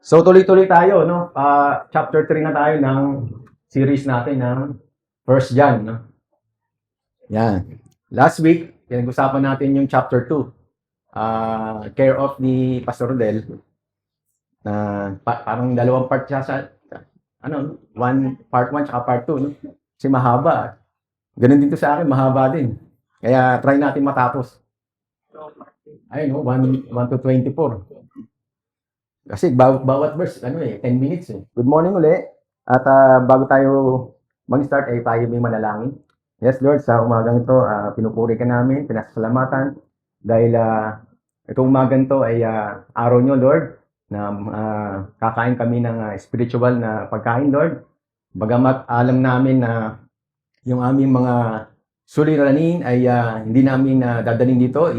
So tuloy-tuloy tayo, no? Chapter 3 na tayo ng series natin ng First John, no? Yan. Last week, pinag-usapan natin yung chapter 2. Care of ni Pastor Rodel. Parang dalawang part siya sa part 1 at part 2, no? Kasi mahaba. Ganun din to sa akin, mahaba din. Kaya try natin matapos. Ayun, no? 1 to 24. Kasi bawat verse, 10 minutes eh. Good morning uli. At bago tayo mag-start, ay tayo may manalangin. Yes, Lord, sa umagang ito, pinupuri ka namin, pinasasalamatan. Dahil itong umagang ito ay araw nyo, Lord, na kakain kami ng spiritual na pagkain, Lord. Bagamat alam namin na yung aming mga suliranin ay hindi namin dadalhin dito,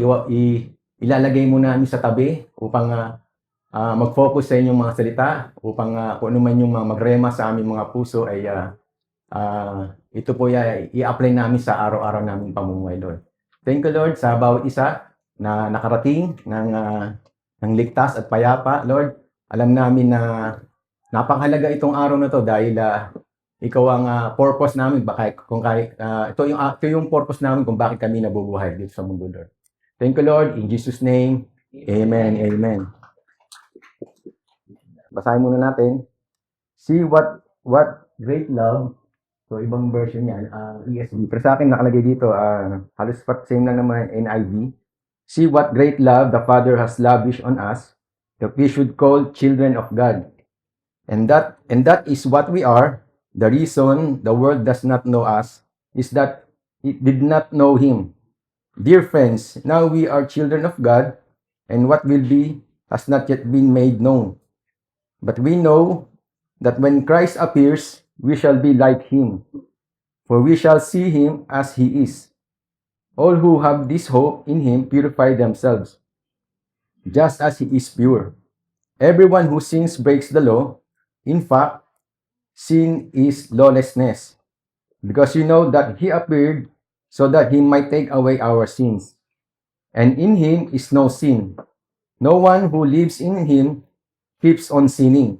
ilalagay mo namin sa tabi upang mag-focus sa inyong mga salita upang kung ano man yung magrema sa aming mga puso ay ito po i-apply namin sa araw-araw naming pamumuhay, Lord. Thank you, Lord, sa bawat isa na nakarating ng ligtas at payapa, Lord. Alam namin na napakahalaga itong araw na to dahil ikaw ang purpose namin, ito yung purpose namin kung bakit kami nabubuhay dito sa mundo, Lord. Thank you, Lord, in Jesus' name. Amen. Amen. Basahin muna natin. See what great love. So, ibang version yan, ESV. Pero sa akin, nakalagay dito, halos same lang naman NIV. See what great love the Father has lavished on us, that we should call children of God. And that is what we are. The reason the world does not know us is that it did not know Him. Dear friends, now we are children of God, and what will be has not yet been made known. But we know that when Christ appears, we shall be like Him, for we shall see Him as He is. All who have this hope in Him purify themselves, just as He is pure. Everyone who sins breaks the law. In fact, sin is lawlessness, because you know that He appeared so that He might take away our sins. And in Him is no sin. No one who lives in Him keeps on sinning.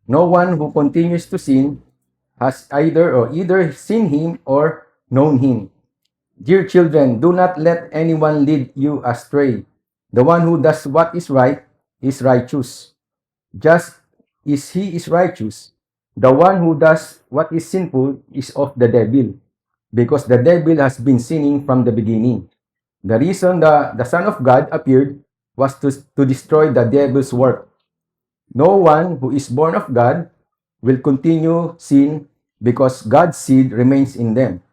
No one who continues to sin has either seen Him or known Him. Dear children, do not let anyone lead you astray. The one who does what is right is righteous, just as he is righteous. The one who does what is sinful is of the devil, because the devil has been sinning from the beginning. The reason the Son of God appeared was to destroy the devil's work. No one who is born of God will continue sin because God's seed remains in them.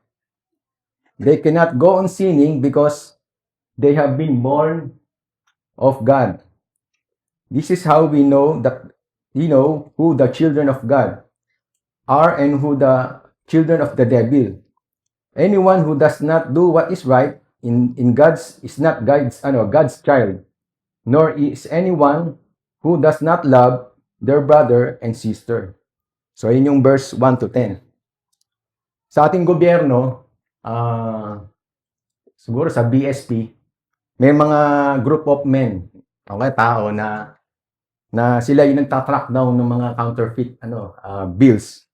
They cannot go on sinning because they have been born of God. This is how we know who the children of God are and who the children of the devil. Anyone who does not do what is right in God's is not God's child, nor is anyone who does not love their brother and sister. So, yun yung verse 1 to 10. Sa ating gobyerno, siguro sa BSP, may mga group of men, tao na sila yung nagtatrack down ng mga counterfeit bills.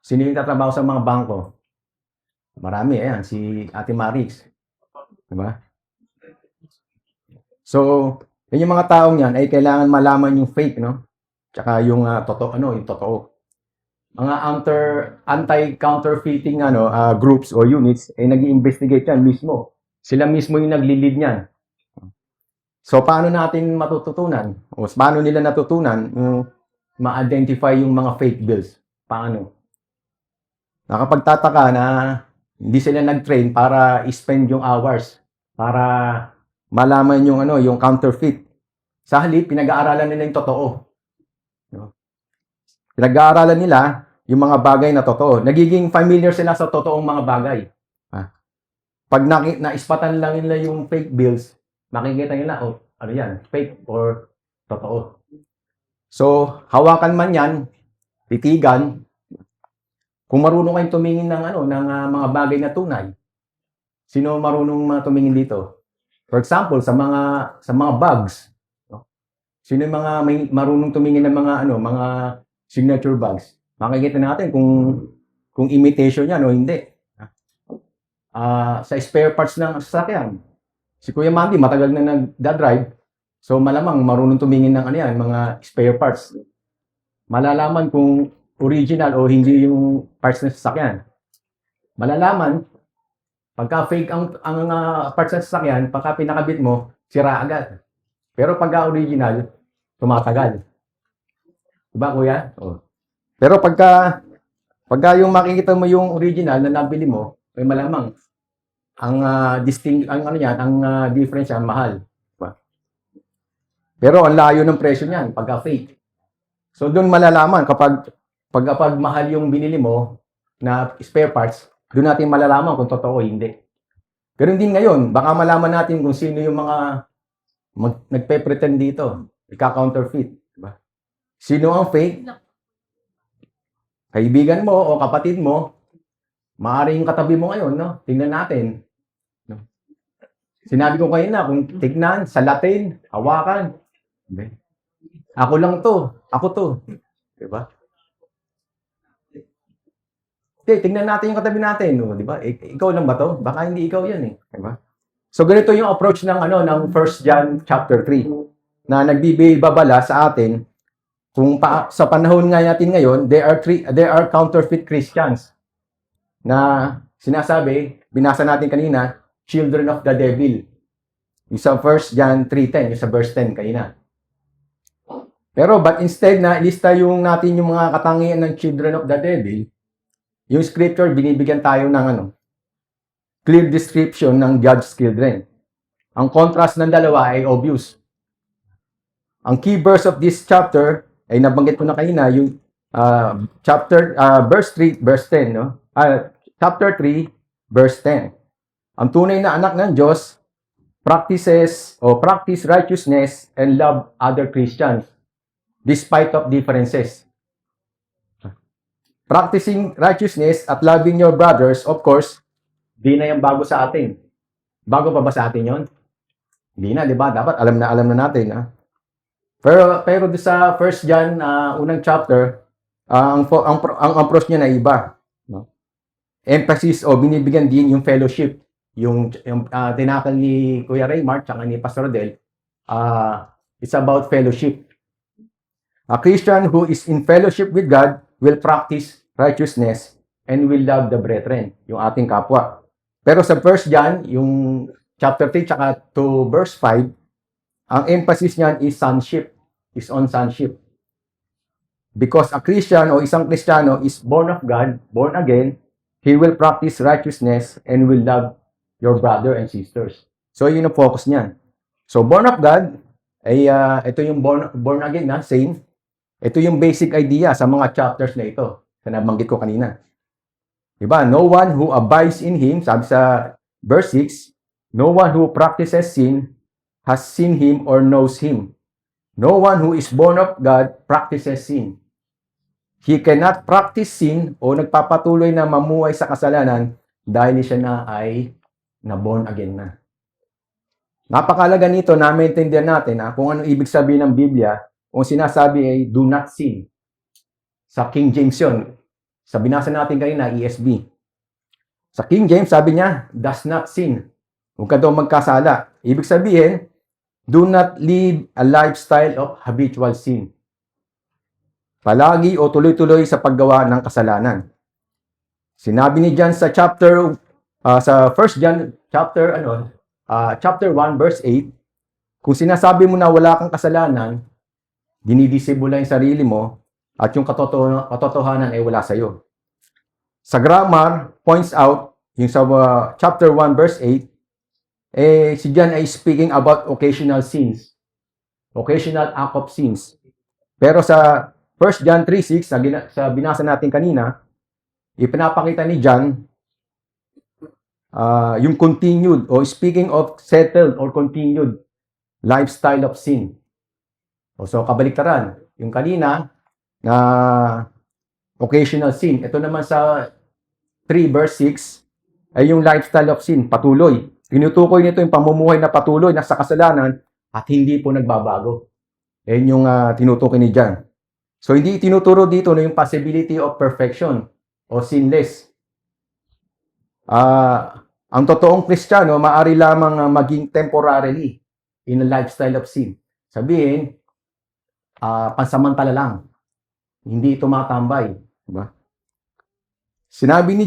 Sino yung tatrabaho sa mga bangko? Marami, ayan, si Ate Marix. Diba? So, yun yung mga taong yan ay kailangan malaman yung fake, no? Tsaka yung yung totoo. Mga anti-counterfeiting groups o units ay nag-i-investigate yan mismo. Sila mismo yung nagli-lead niyan. So, paano natin matututunan? O paano nila natutunan ma-identify yung mga fake bills? Paano? Nakapagtataka na hindi sila nag-train para i-spend yung hours para malaman yung counterfeit. Sa halip, pinag-aaralan nila yung totoo. No? Pinag-aaralan nila yung mga bagay na totoo. Nagiging familiar sila sa totoong mga bagay. Pag naispatan lang nila yung fake bills, makikita nila, ano yan, fake or totoo. So, hawakan man yan, titigan. Kung marunong kayong tumingin ng mga bagay na tunay, sino marunong tumingin dito? For example, sa mga bugs, Sino yung mga may marunong tumingin ng mga signature bags? Makikita natin kung imitation yan o hindi. Sa spare parts ng sasakyan. Si Kuya Mandy, matagal na nagda-drive. So, malamang marunong tumingin ng mga spare parts. Malalaman kung original o hindi yung parts ng sasakyan. Malalaman, pagka fake ang parts ng sasakyan, pagka pinakabit mo, sira agad. Pero pagka original, tumatagal. Diba, Kuya? Oh. Pero pagka yung makikita mo yung original na nabili mo, ay malamang ang difference yan, mahal. Diba? Pero ang layo ng presyo niyan pagka fake. So doon malalaman kapag mahal yung binili mo na spare parts, doon natin malalaman kung totoo o hindi. Pero din ngayon, baka malaman natin kung sino yung mga nagpe-pretend dito, ika-counterfeit, diba? Sino ang fake? Kaibigan mo o kapatid mo, maaaring yung katabi mo ngayon, no? Tingnan natin. No? Sinabi ko kayo na, kung tignan, salatin, hawakan. Ako lang to. Ako to. Diba? Okay, tingnan natin yung katabi natin. No? Diba? Ikaw lang ba to? Baka hindi ikaw yan eh. Diba? So, ganito yung approach ng 1 John chapter 3 na nagbibabala sa atin kung sa panahon nga natin ngayon, there are counterfeit Christians na sinasabi, binasa natin kanina, children of the devil. Yung sa 1 John 3:10, yung sa verse 10 kanina. Pero but instead na ilista natin yung mga katangian ng children of the devil, yung scripture binibigyan tayo ng clear description ng God's children. Ang contrast ng dalawa ay obvious. Ang key verse of this chapter ay nabanggit ko na kanina yung verse 3 verse 10, no? Chapter 3 verse 10. Ang tunay na anak ng Diyos practice righteousness and love other Christians despite of differences. Practicing righteousness at loving your brothers, of course, di na yung bago sa atin. Bago pa ba sa atin yon? Hindi na, di ba? Dapat alam na natin. Pero sa 1 John, unang chapter, ang approach niya na iba. No? Emphasis o binibigyan din yung fellowship. Yung tinakal ni Kuya Raymar at ni Pastor Rodel, it's about fellowship. A Christian who is in fellowship with God will practice righteousness and will love the brethren, yung ating kapwa. Pero sa 1 John, yung chapter 3 tsaka to verse 5, ang emphasis niyan is sonship, is on sonship. Because a Christian o isang Kristiyano is born of God, born again, he will practice righteousness and will love your brother and sisters. So, yun ang focus niyan. So, born of God, ay ito yung born again na, same. Ito yung basic idea sa mga chapters na ito, na nabanggit ko kanina. Diba? No one who abides in Him, sabi sa verse 6, no one who practices sin has seen Him or knows Him. No one who is born of God practices sin. He cannot practice sin o nagpapatuloy na mamuhay sa kasalanan dahil siya na ay na-born again na. Napakalaga nito na maintindihan natin kung ano ibig sabihin ng Biblia kung sinasabi ay do not sin. Sa King James yun. Sa binasa natin kanina, ESV. Sa King James, sabi niya, does not sin. Huwag ka daw magkasala. Ibig sabihin, do not live a lifestyle of habitual sin. Palagi o tuloy-tuloy sa paggawa ng kasalanan. Sinabi ni John sa sa 1 John chapter 1 verse 8, kung sinasabi mo na wala kang kasalanan, dinidisibo lang yung sarili mo at yung katotohanan ay wala sa iyo. Sa grammar points out yung sa chapter 1 verse 8, si John ay speaking about occasional sins. Occasional act of sins. Pero sa 1 John 3:6, sa binasa natin kanina, ipinapakita ni John yung continued o speaking of settled or continued lifestyle of sin. So, kabaliktaran. Yung kanina na occasional sin. Ito naman sa 3 verse 6 ay yung lifestyle of sin, patuloy. Tinutukoy nito yung pamumuhay na patuloy na sa kasalanan at hindi po nagbabago. Yan yung tinutukoy ni John. So, hindi tinuturo dito na yung possibility of perfection o sinless. Ang totoong Kristiyano, maaari lamang maging temporarily in a lifestyle of sin. Sabihin, pansamantala lang. Hindi tumatambay. Diba? Sinabi ni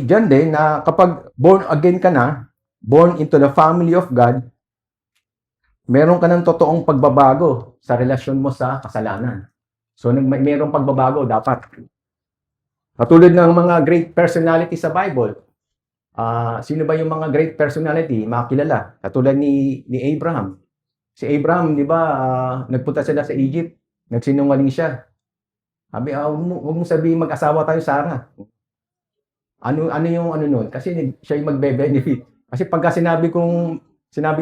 John din na kapag born again ka na, born into the family of God, meron ka ng totoong pagbabago sa relasyon mo sa kasalanan. So, mayroong pagbabago dapat. Katulad ng mga great personality sa Bible. Sino ba yung mga great personality? Makilala. Katulad ni Abraham. Si Abraham, di ba, nagpunta sila sa Egypt. Nagsinungaling siya. Sabi, huwag mo sabihin mag-asawa tayo, Sarah. Ano yung ano nun? Kasi siya yung magbe-benefit. Kasi pagka sinabi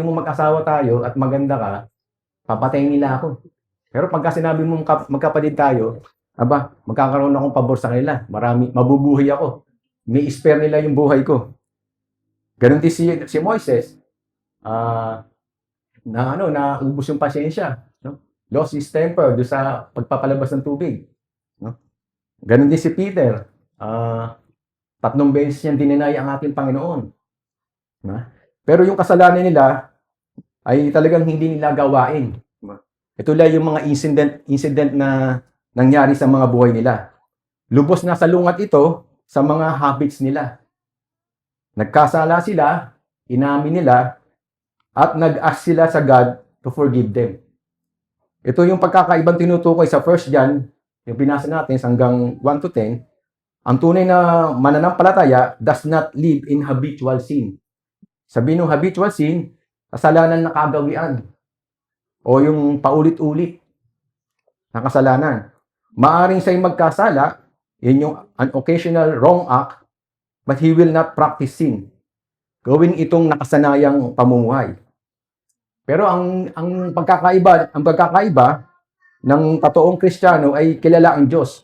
mo mag-asawa tayo at maganda ka, papatayin nila ako. Pero pagka sinabi mo magkapatid tayo, magkakaroon akong pabor sa kanila. Mabubuhay ako. May spare nila yung buhay ko. Ganun din si Moises. Naubos yung pasyensya. No? Lost his temper doon sa pagpapalabas ng tubig. No? Ganun din si Peter. 3 beses niyang dininay ang ating Panginoon. No? Pero yung kasalanan nila ay talagang hindi nila gawain. Ito lang yung mga incident na nangyari sa mga buhay nila. Lubos na salungat ito sa mga habits nila. Nagkasala sila, inamin nila, at nag-ask sila sa God to forgive them. Ito yung pagkakaibang tinutukoy sa 1 John, yung binasa natin hanggang 1 to 10. Ang tunay na mananampalataya does not live in habitual sin. Sabi ng habitual sin, kasalanan na kagawian. O yung paulit-ulit na kasalanan. Maaring siya'y magkasala, yun yung an occasional wrong act, but he will not practice sin. Gawin itong nakasanayang pamumuhay. Pero ang pagkakaiba ng totoong Kristiyano ay kilala ang Diyos.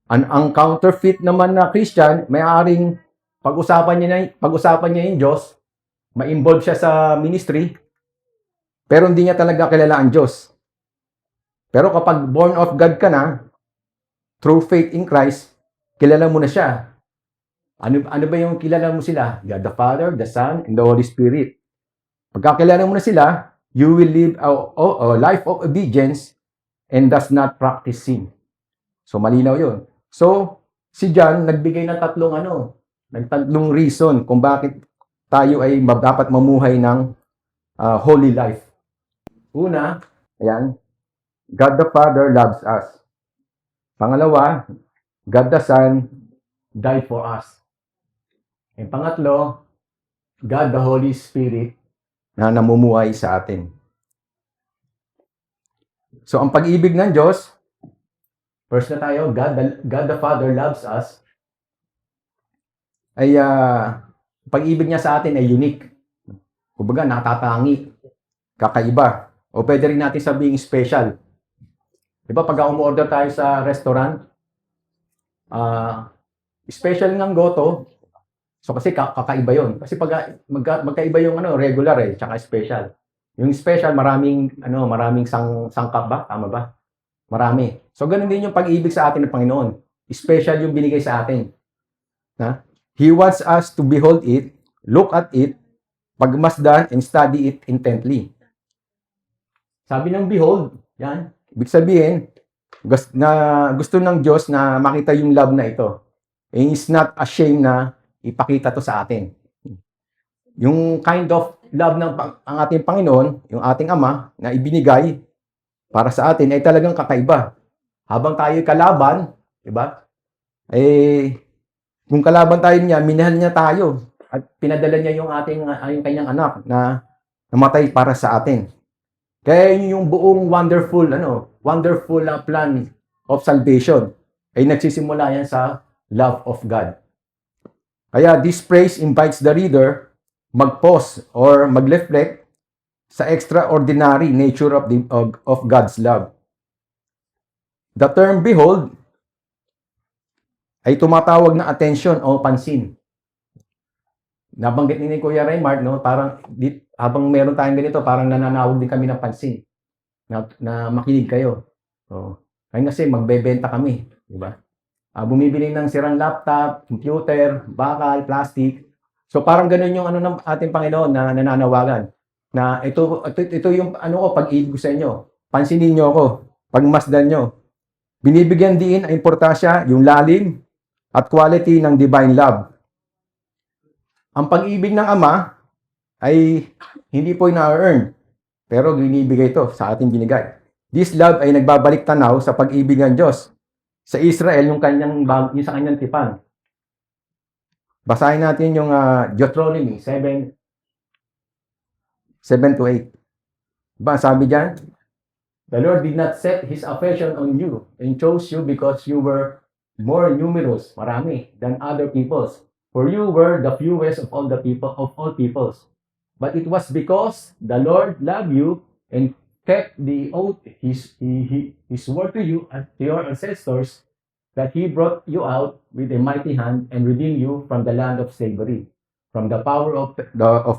Ang counterfeit naman na Christian, may aaring pag-usapan niya yung Diyos, ma-involve siya sa ministry, pero hindi niya talaga kilala ang Diyos. Pero kapag born of God ka na, through faith in Christ, kilala mo na siya. Ano ba yung kilala mo sila? God the Father, the Son, and the Holy Spirit. Pagkakilala mo na sila, you will live a life of obedience and does not practice sin. So, malinaw yun. So, si John nagbigay ng tatlong reason kung bakit tayo ay dapat mamuhay ng holy life. Una, ayan, God the Father loves us. Pangalawa, God the Son died for us. And pangatlo, God the Holy Spirit na namumuhay sa atin. So, ang pag-ibig ng Diyos, first na tayo, God the Father loves us, ay pag-ibig niya sa atin ay unique. Kumbaga, natatangi, kakaiba. O pwede rin natin sabing special. Diba, pag umorder tayo sa restaurant, special ng goto, so kasi kakaiba yun. Kasi pag magkaiba yung regular tsaka special. Yung special, maraming sangkap ba? Tama ba? Marami. So, ganun din yung pag-ibig sa atin ng Panginoon. Special yung binigay sa atin. He wants us to behold it, look at it, pagmasdan, and study it intently. Sabi ng behold, yan. Ibig sabihin, gusto ng Diyos na makita yung love na ito. And He's not ashamed na ipakita to sa atin. Yung kind of love ng ang ating Panginoon, yung ating Ama, na ibinigay para sa atin ay talagang kakaiba. Habang tayo kalaban, diba? Kung kalaban tayo niya, minahal niya tayo at pinadala niya yung kanyang anak na namatay para sa atin. Kaya yung buong wonderful plan of salvation ay nagsisimula yan sa love of God. Kaya this praise invites the reader mag-pause or mag-reflect sa extraordinary nature of God's love. The term behold ay tumatawag na attention o pansin. Nabanggit ni Kuya Raymart, parang habang meron tayong ganito, parang nananawag din kami ng pansin. na makinig kayo. So, ngayon kasi magbebenta kami, di ba? Bumibili ng sirang laptop, computer, bakal, plastic. So parang gano'n yung ano ng ating Panginoon na nananawagan na ito yung ano ko, pag-ibig ko sa inyo. Pansinin niyo ako, pagmasdan niyo. Binibigyan din ang importansya yung lalim at quality ng divine love. Ang pag-ibig ng Ama ay hindi po na-earn, pero binibigay ito sa ating binigay. This love ay nagbabalik tanaw sa pag-ibig ng Diyos sa Israel, yung sa kanyang tipan. Basahin natin yung Deuteronomy 7:7-8. Diba, sabi diyan, the Lord did not set His affection on you and chose you because you were more numerous, marami, than other peoples. For you were the fewest of all peoples. But it was because the Lord loved you and kept the oath, His word to you and to your ancestors, that He brought you out with a mighty hand and redeemed you from the land of slavery, from the power of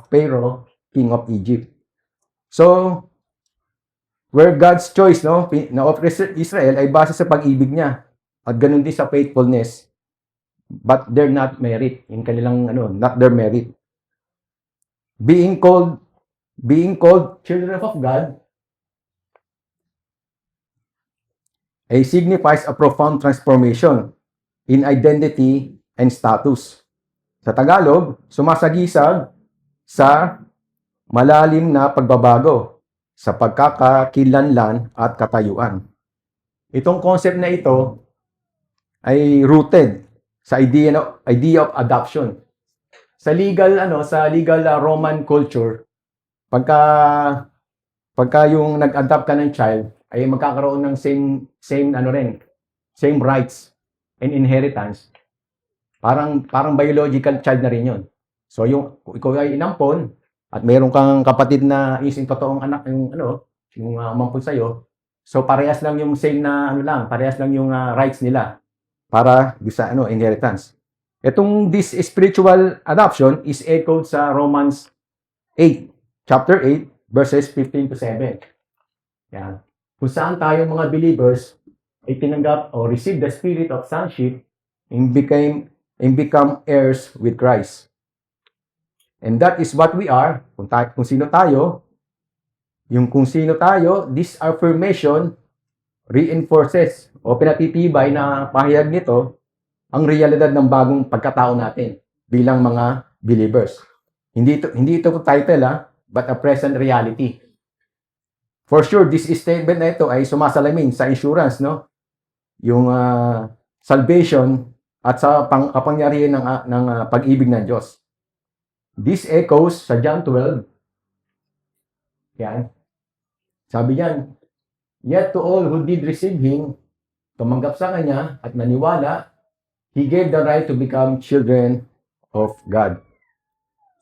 Pharaoh, king of Egypt. So, where God's choice na of Israel ay base sa pag-ibig niya at ganun din sa faithfulness, but they're not merit in kanilang not their merit. Being called children of God signifies a profound transformation in identity and status. Sa Tagalog, sumasagisag sa malalim na pagbabago sa pagkakakilanlan at katayuan. Itong concept na ito ay rooted sa idea of adoption. Sa legal Roman culture, pagka yung nag-adopt ka ng child, ay magkakaroon ng same rights and inheritance. Parang biological child na rin 'yon. So yung ikaw ay inampon at meron kang kapatid na isang totoong anak yung umampon sa iyo. So parehas lang yung parehas lang yung rights nila para sa inheritance. This spiritual adoption is echoed sa Romans 8, chapter 8, verses 15-7. Yan. Kung saan tayo mga believers ay tinanggap o receive the spirit of sonship and become heirs with Christ. And that is what we are. Kung sino tayo, this affirmation reinforces o pinatitibay na pahayag nito ang realidad ng bagong pagkatao natin bilang mga believers. Hindi ito title but a present reality. For sure, this statement na ito ay sumasalamin sa insurance, yung salvation at sa kapangyarihan ng pag-ibig ng Diyos. This echoes sa John 12. Yan. Sabi niyan, yet to all who did receive Him, tumanggap sa Kanya at naniwala, He gave the right to become children of God.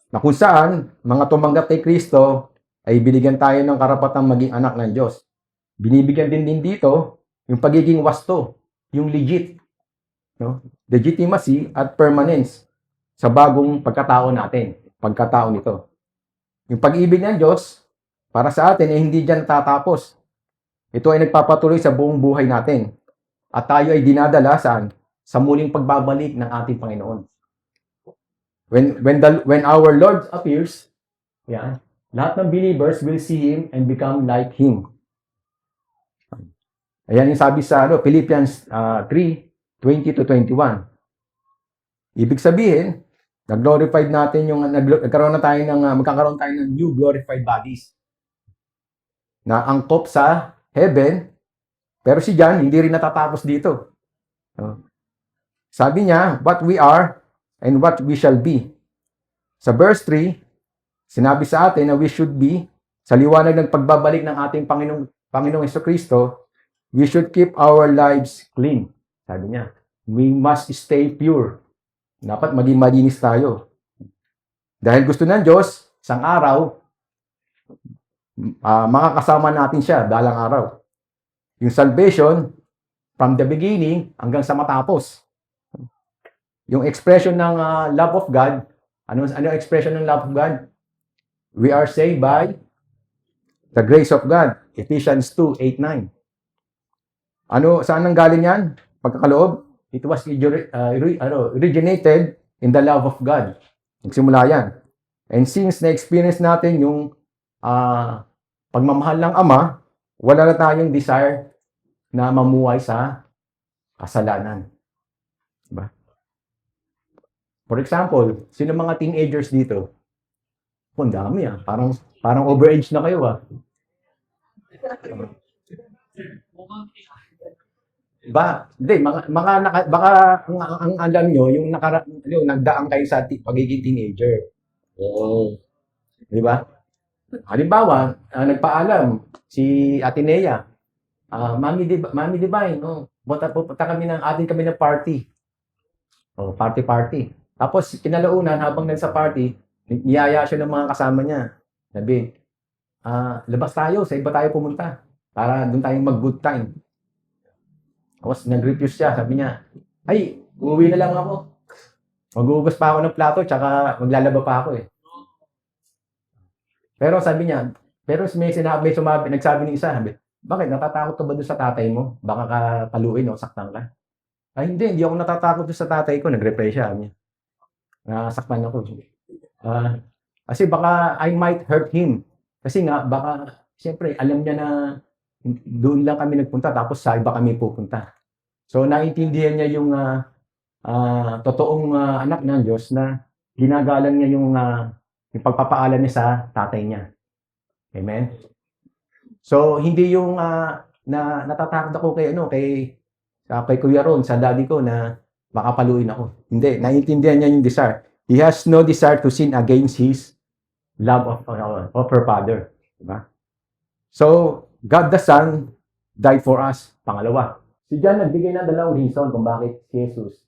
Na kung saan, mga tumanggap kay Kristo, ay binigyan tayo ng karapatang maging anak ng Diyos. Binibigyan din dito yung pagiging wasto, yung legit, legitimacy at permanence sa bagong pagkatao nito. Yung pag-ibig ng Diyos para sa atin ay hindi diyan tatapos. Ito ay nagpapatuloy sa buong buhay natin. At tayo ay dinadala sa muling pagbabalik ng ating Panginoon. When our Lord appears, lahat ng believers will see Him and become like Him. Ayan yung sabi sa Philippians 3:20-21. Ibig sabihin, magkakaroon tayo ng new glorified bodies na angkop sa heaven, pero si John hindi rin natatapos dito. Sabi niya, what we are and what we shall be. Sa verse 3, sinabi sa atin na we should be, sa liwanag ng pagbabalik ng ating Panginoong Jesucristo, we should keep our lives clean. Sabi niya, we must stay pure. Dapat maging malinis tayo. Dahil gusto ng Diyos, isang araw, makakasama natin siya dalang araw. Yung salvation, from the beginning hanggang sa matapos. Yung expression ng love of God, ano expression ng love of God? We are saved by The grace of God, Ephesians 2:8-9. Ano, saan nang galing yan? Pagkakaloob? It was originated in the love of God. Nagsimula yan. And since na-experience natin yung pagmamahal ng Ama, wala na tayong desire na mamuhay sa kasalanan. Diba? For example, sino mga teenagers dito? Ang dami Parang overage na kayo Hindi, baka ang alam nyo, yung nagdaang kayo sa pagiging teenager. Oo. Di ba? Halimbawa, nagpaalam si Atenea, Mami Divine, pupunta kami atin kami ng party. Party. Tapos, kinalaunan, habang nasa party, niyaya siya ng mga kasama niya. Sabi, labas tayo, sa iba tayo pumunta. Para doon tayong mag-good time. Tapos, nag-refuse siya. Sabi niya, ay, uuwi na lang ako. Maghuhugas pa ako ng plato, tsaka maglalaba pa ako Pero sabi niya, nagsabi ng isa, bakit, natatakot ka ba doon sa tatay mo? Baka ka paluin o saktan ka? Ay, hindi ako natatakot doon sa tatay ko. Nag-reply siya. Nasaktan ako. Kasi baka I might hurt him. Kasi nga, baka, siyempre, alam niya na doon lang kami nagpunta, tapos sa iba kami pupunta. So, naintindihan niya yung totoong anak ng Diyos na ginagalang niya yung pagpapaalam niya sa tatay niya. Amen? So, hindi yung natatakot ako kay Kuya Ron, sa daddy ko na makapaluin ako. Hindi, naintindihan niya yung desire. He has no desire to sin against his love of her father. Diba? So, God the Son died for us. Pangalawa, si John nagbigay ng dalawang reason kung bakit si Jesus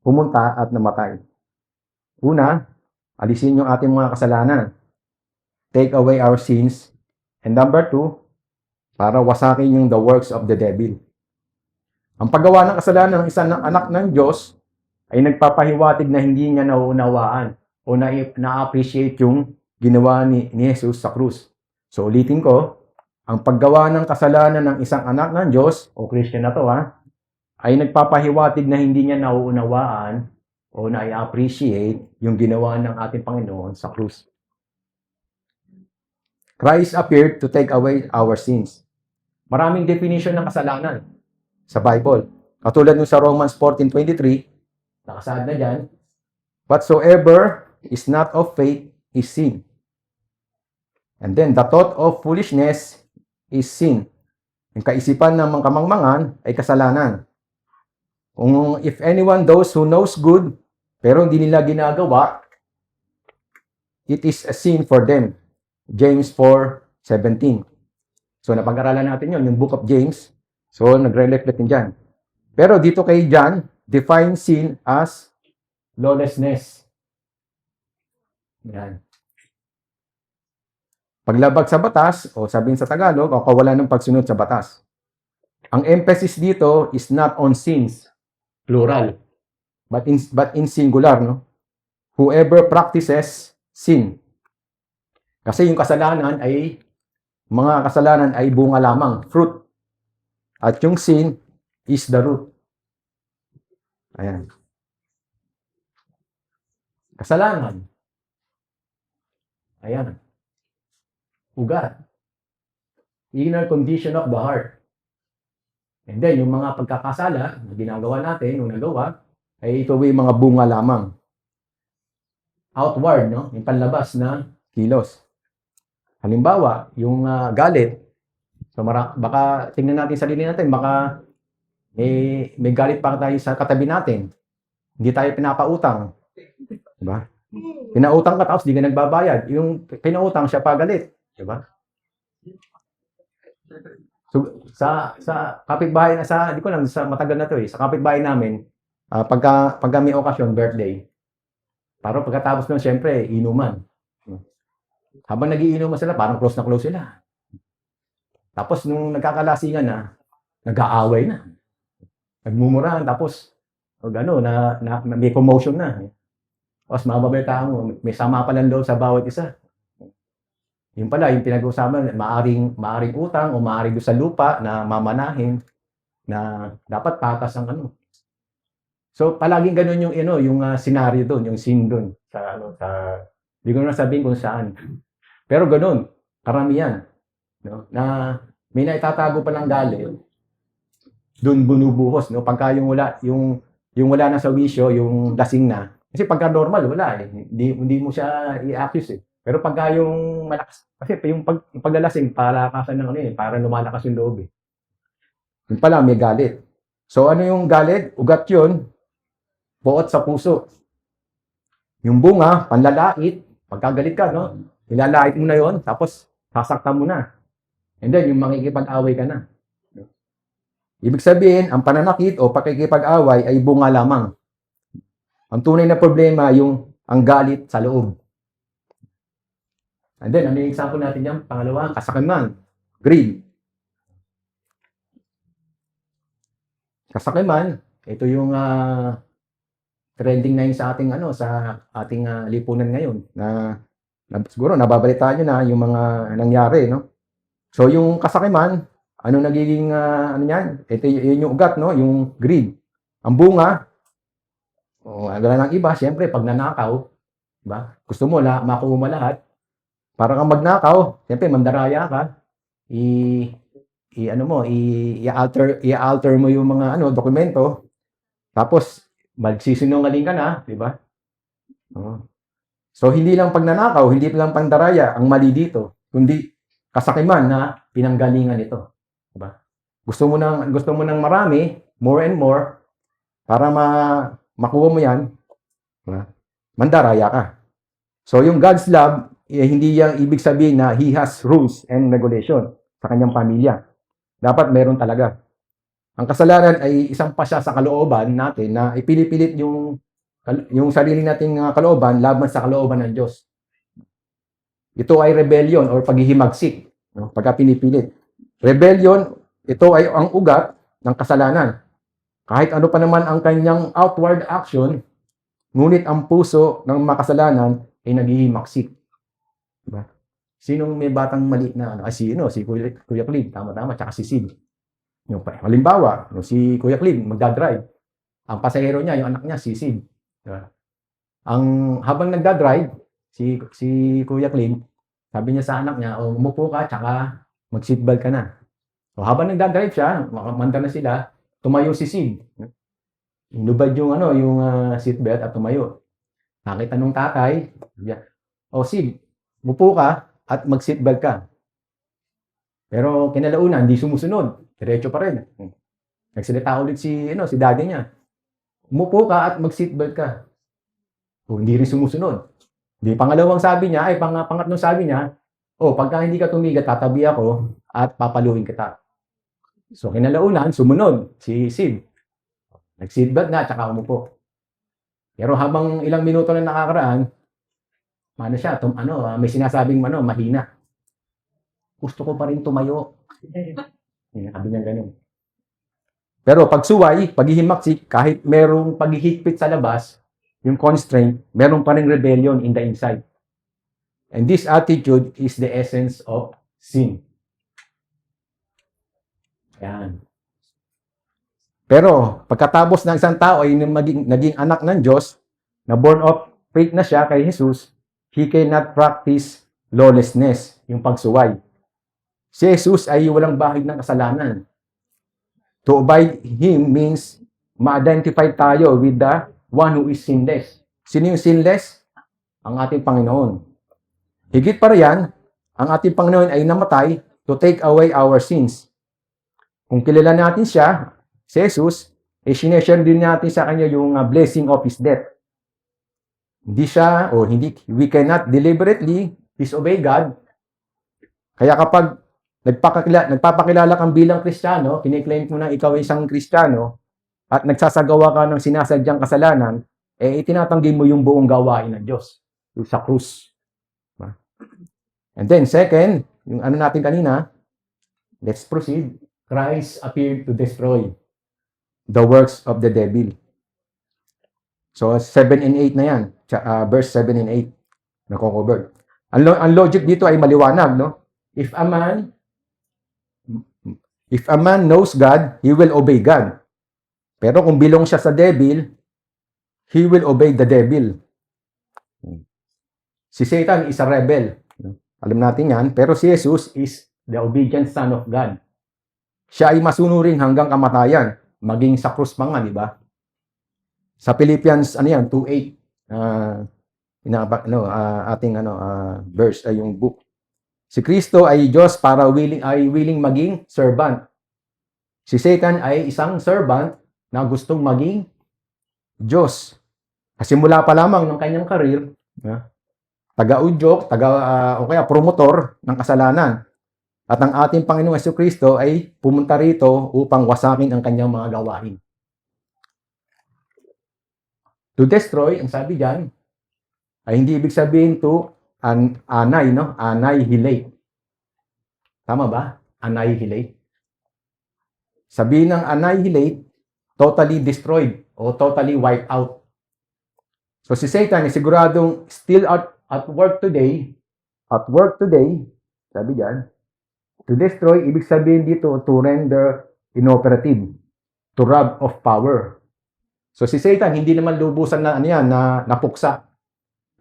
pumunta at namatay. Una, alisin yung ating mga kasalanan. Take away our sins. And number 2, para wasakin yung the works of the devil. Ang paggawa ng kasalanan ng isang anak ng Diyos ay nagpapahiwatig na hindi niya nauunawaan o na-appreciate yung ginawa ni Jesus sa krus. So ulitin ko, ang paggawa ng kasalanan ng isang anak ng Diyos, o Christian na to ay nagpapahiwatig na hindi niya nauunawaan o na-appreciate yung ginawa ng ating Panginoon sa krus. Christ appeared to take away our sins. Maraming definition ng kasalanan sa Bible. Katulad nung sa Romans 14:23, nakasaad na dyan, whatsoever is not of faith is sin. And then, the thought of foolishness is sin. Yung kaisipan ng mga kamangmangan ay kasalanan. Kung if anyone those who knows good, pero hindi nila ginagawa, it is a sin for them. James 4:17. So, napag-aralan natin yun, yung book of James. So, nagre-reflect din dyan. Pero dito kay John, define sin as lawlessness. Yan. Paglabag sa batas, o sabihin sa Tagalog, o kawalan ng pagsunod sa batas. Ang emphasis dito is not on sins, plural, but in singular, no? Whoever practices sin. Kasi yung kasalanan ay, mga kasalanan ay bunga lamang, fruit. At yung sin is the root. Ayan. Kasalanan. Ayan. Ugat. Inner condition of the heart. And then, yung mga pagkakasala na ginagawa natin, yung nagawa, ay ito ay mga bunga lamang. Outward, no? Yung panlabas na kilos. Halimbawa, yung galit. So, baka tingnan natin sarili natin, baka may galit pa tayo sa katabi natin. Hindi tayo pinapautang. Diba? Pinautang ka tapos di ka nagbabayad. Yung pinautang siya pa galit. Diba? So, sa kapitbahay na di ko lang, sa matagal na to sa kapitbahay namin, pagka may okasyon, birthday, parang pagkatapos nun, syempre, inuman. Habang nagiinuman sila, parang close na close sila. Tapos, nung nagkakalasingan na, nag-aaway na. Nagmumurahan, tapos, may commotion na. Tapos, mababalita mo, may sama pa lang daw sa bawat isa. Yun pala, yung pinag-uusapan, maaring utang o maaring doon sa lupa na mamanahin na dapat patas ang ano. So, palaging ganun yung, yung scenario doon, yung scene doon. Hindi ko na sabihin kung saan. Pero ganun, karamihan. No? Na may naitatago pa ng galit, doon bunubuhos. No? Pagka yung wala na sa wisyo, yung lasing na. Kasi pagka normal, wala eh. Hindi mo siya i-accuse eh. Pero pagka yung malakas, kasi yung paglalasing, palakasan ng ano eh, para lumalakas yung loob eh. Yun pala, may galit. So ano yung galit? Ugat yun, buot sa puso. Yung bunga, panlalait, pagkagalit ka, no? Nilalait mo na yon, tapos sasaktan mo na. And then, yung makikipag-away ka na. Ibig sabihin, ang pananakit o pakikipag-away ay bunga lamang. Ang tunay na problema, ang galit sa loob. And then, ano yung example natin yan? Pangalawa, kasakiman, greed. Kasakiman, ito yung trending na yun sa ating lipunan ngayon na siguro nababalitaan nyo na yung mga nangyari, no? So yung kasakiman, ano nagiging ano yan? Ito yun yung ugat, no? Yung greed. Ang bunga, wala nang iba, siyempre pag nanakaw, diba? Gusto mo makuha mo lahat. Para kang magnakaw, siyempre mandaraya ka. I-alter mo yung mga dokumento. Tapos magsisinungaling ka na, di ba? So hindi lang pagnanakaw, hindi lang pandaraya ang mali dito, kundi kasakiman na pinanggalingan ito, di ba? Gusto mo ng marami, more and more, para makuha mo yan, diba? Mandaraya ka. So yung God's love, hindi yang ibig sabihin na He has rules and regulation sa kanyang pamilya. Dapat meron talaga. Ang kasalanan ay isang pasya sa kalooban natin na ipinipilit yung sarili nating kalooban laban sa kalooban ng Diyos. Ito ay rebellion or paghihimagsik, no? Pagka pinipilit. Rebellion, ito ay ang ugat ng kasalanan. Kahit ano pa naman ang kanyang outward action, ngunit ang puso ng makasalanan ay naghihimagsik. Diba? Sinong may batang maliit na si Kuya Clint, tama-tama, tsaka si Sid. Halimbawa, si Kuya Clint magdadrive. Ang pasahero niya, yung anak niya, si Sid. Diba? Habang nagdadrive, si Kuya Clint, sabi niya sa anak niya, umupo ka, tsaka mag-seatbelt ka na. So, habang nagdadrive siya, makamanda na sila, tumayo si Sid. Inubad yung seatbelt at tumayo. Nakita nung tatay, Sid, umupo ka at mag-seatbelt ka. Pero kinalaunan, hindi sumusunod. Diretso pa rin. Nagsalita ulit si daddy niya. Umupo ka at mag-seatbelt ka. Hindi rin sumusunod. Di pangatlong sabi niya, pagka hindi ka tumigat, tatabi ako at papaluin kita. So kinalaunan, sumunod si Sid. Nag-seatbelt na, tsaka umupo. Pero habang ilang minuto na nakakaraan, may sinasabing mahina. Gusto ko pa rin tumayo. Sabi niya ganun. Pero pagsuway, paghihimaksik, kahit merong paghihigpit sa labas, yung constraint, meron pa rin rebellion in the inside. And this attitude is the essence of sin. Yan. Pero pagkatapos ng isang tao ay naging anak ng Diyos, na born of faith na siya kay Jesus, he cannot practice lawlessness, yung pagsuway. Si Jesus ay walang bahid ng kasalanan. To abide Him means ma-identify tayo with the one who is sinless. Sino yung sinless? Ang ating Panginoon. Higit pa riyan, ang ating Panginoon ay namatay to take away our sins. Kung kilala natin siya, si Jesus, sineshare din natin sa kanya yung blessing of His death. We cannot deliberately disobey God. Kaya kapag nagpapakilala kang bilang Kristiyano, kiniklaim mo na ikaw ay isang Kristiyano, at nagsasagawa ka ng sinasadyang kasalanan, itinatanggi mo yung buong gawain ng Diyos, yung sa krus. And then, second, yung natin kanina, let's proceed. Christ appeared to destroy the works of the devil. So, 7 and 8 na yan. Verse 7 and 8. Nako-cover. Ang logic dito ay maliwanag, no? If a man knows God, he will obey God. Pero kung belong siya sa devil, he will obey the devil. Si Satan is a rebel. Alam natin yan. Pero si Jesus is the obedient Son of God. Siya ay masunurin hanggang kamatayan. Maging sa krus pa nga, di ba? Sa Philippians, 2:8, ating verse ay yung book. Si Kristo ay Diyos para willing maging servant. Si Satan ay isang servant na gustong maging Diyos. Kasi mula pa lamang ng kanyang karir, taga-udyok, o kaya promotor ng kasalanan. At ang ating Panginoong Jesucristo ay pumunta rito upang wasakin ang kanyang mga gawain. To destroy, ang sabi diyan, ay hindi ibig sabihin to annihilate. Tama ba? Annihilate. Sabihin ng annihilate, totally destroyed o totally wiped out. So si Satan ay siguradong still at work today, sabi diyan, to destroy, ibig sabihin dito, to render inoperative, to rob of power. So si Satan, hindi naman lubusan na napuksa.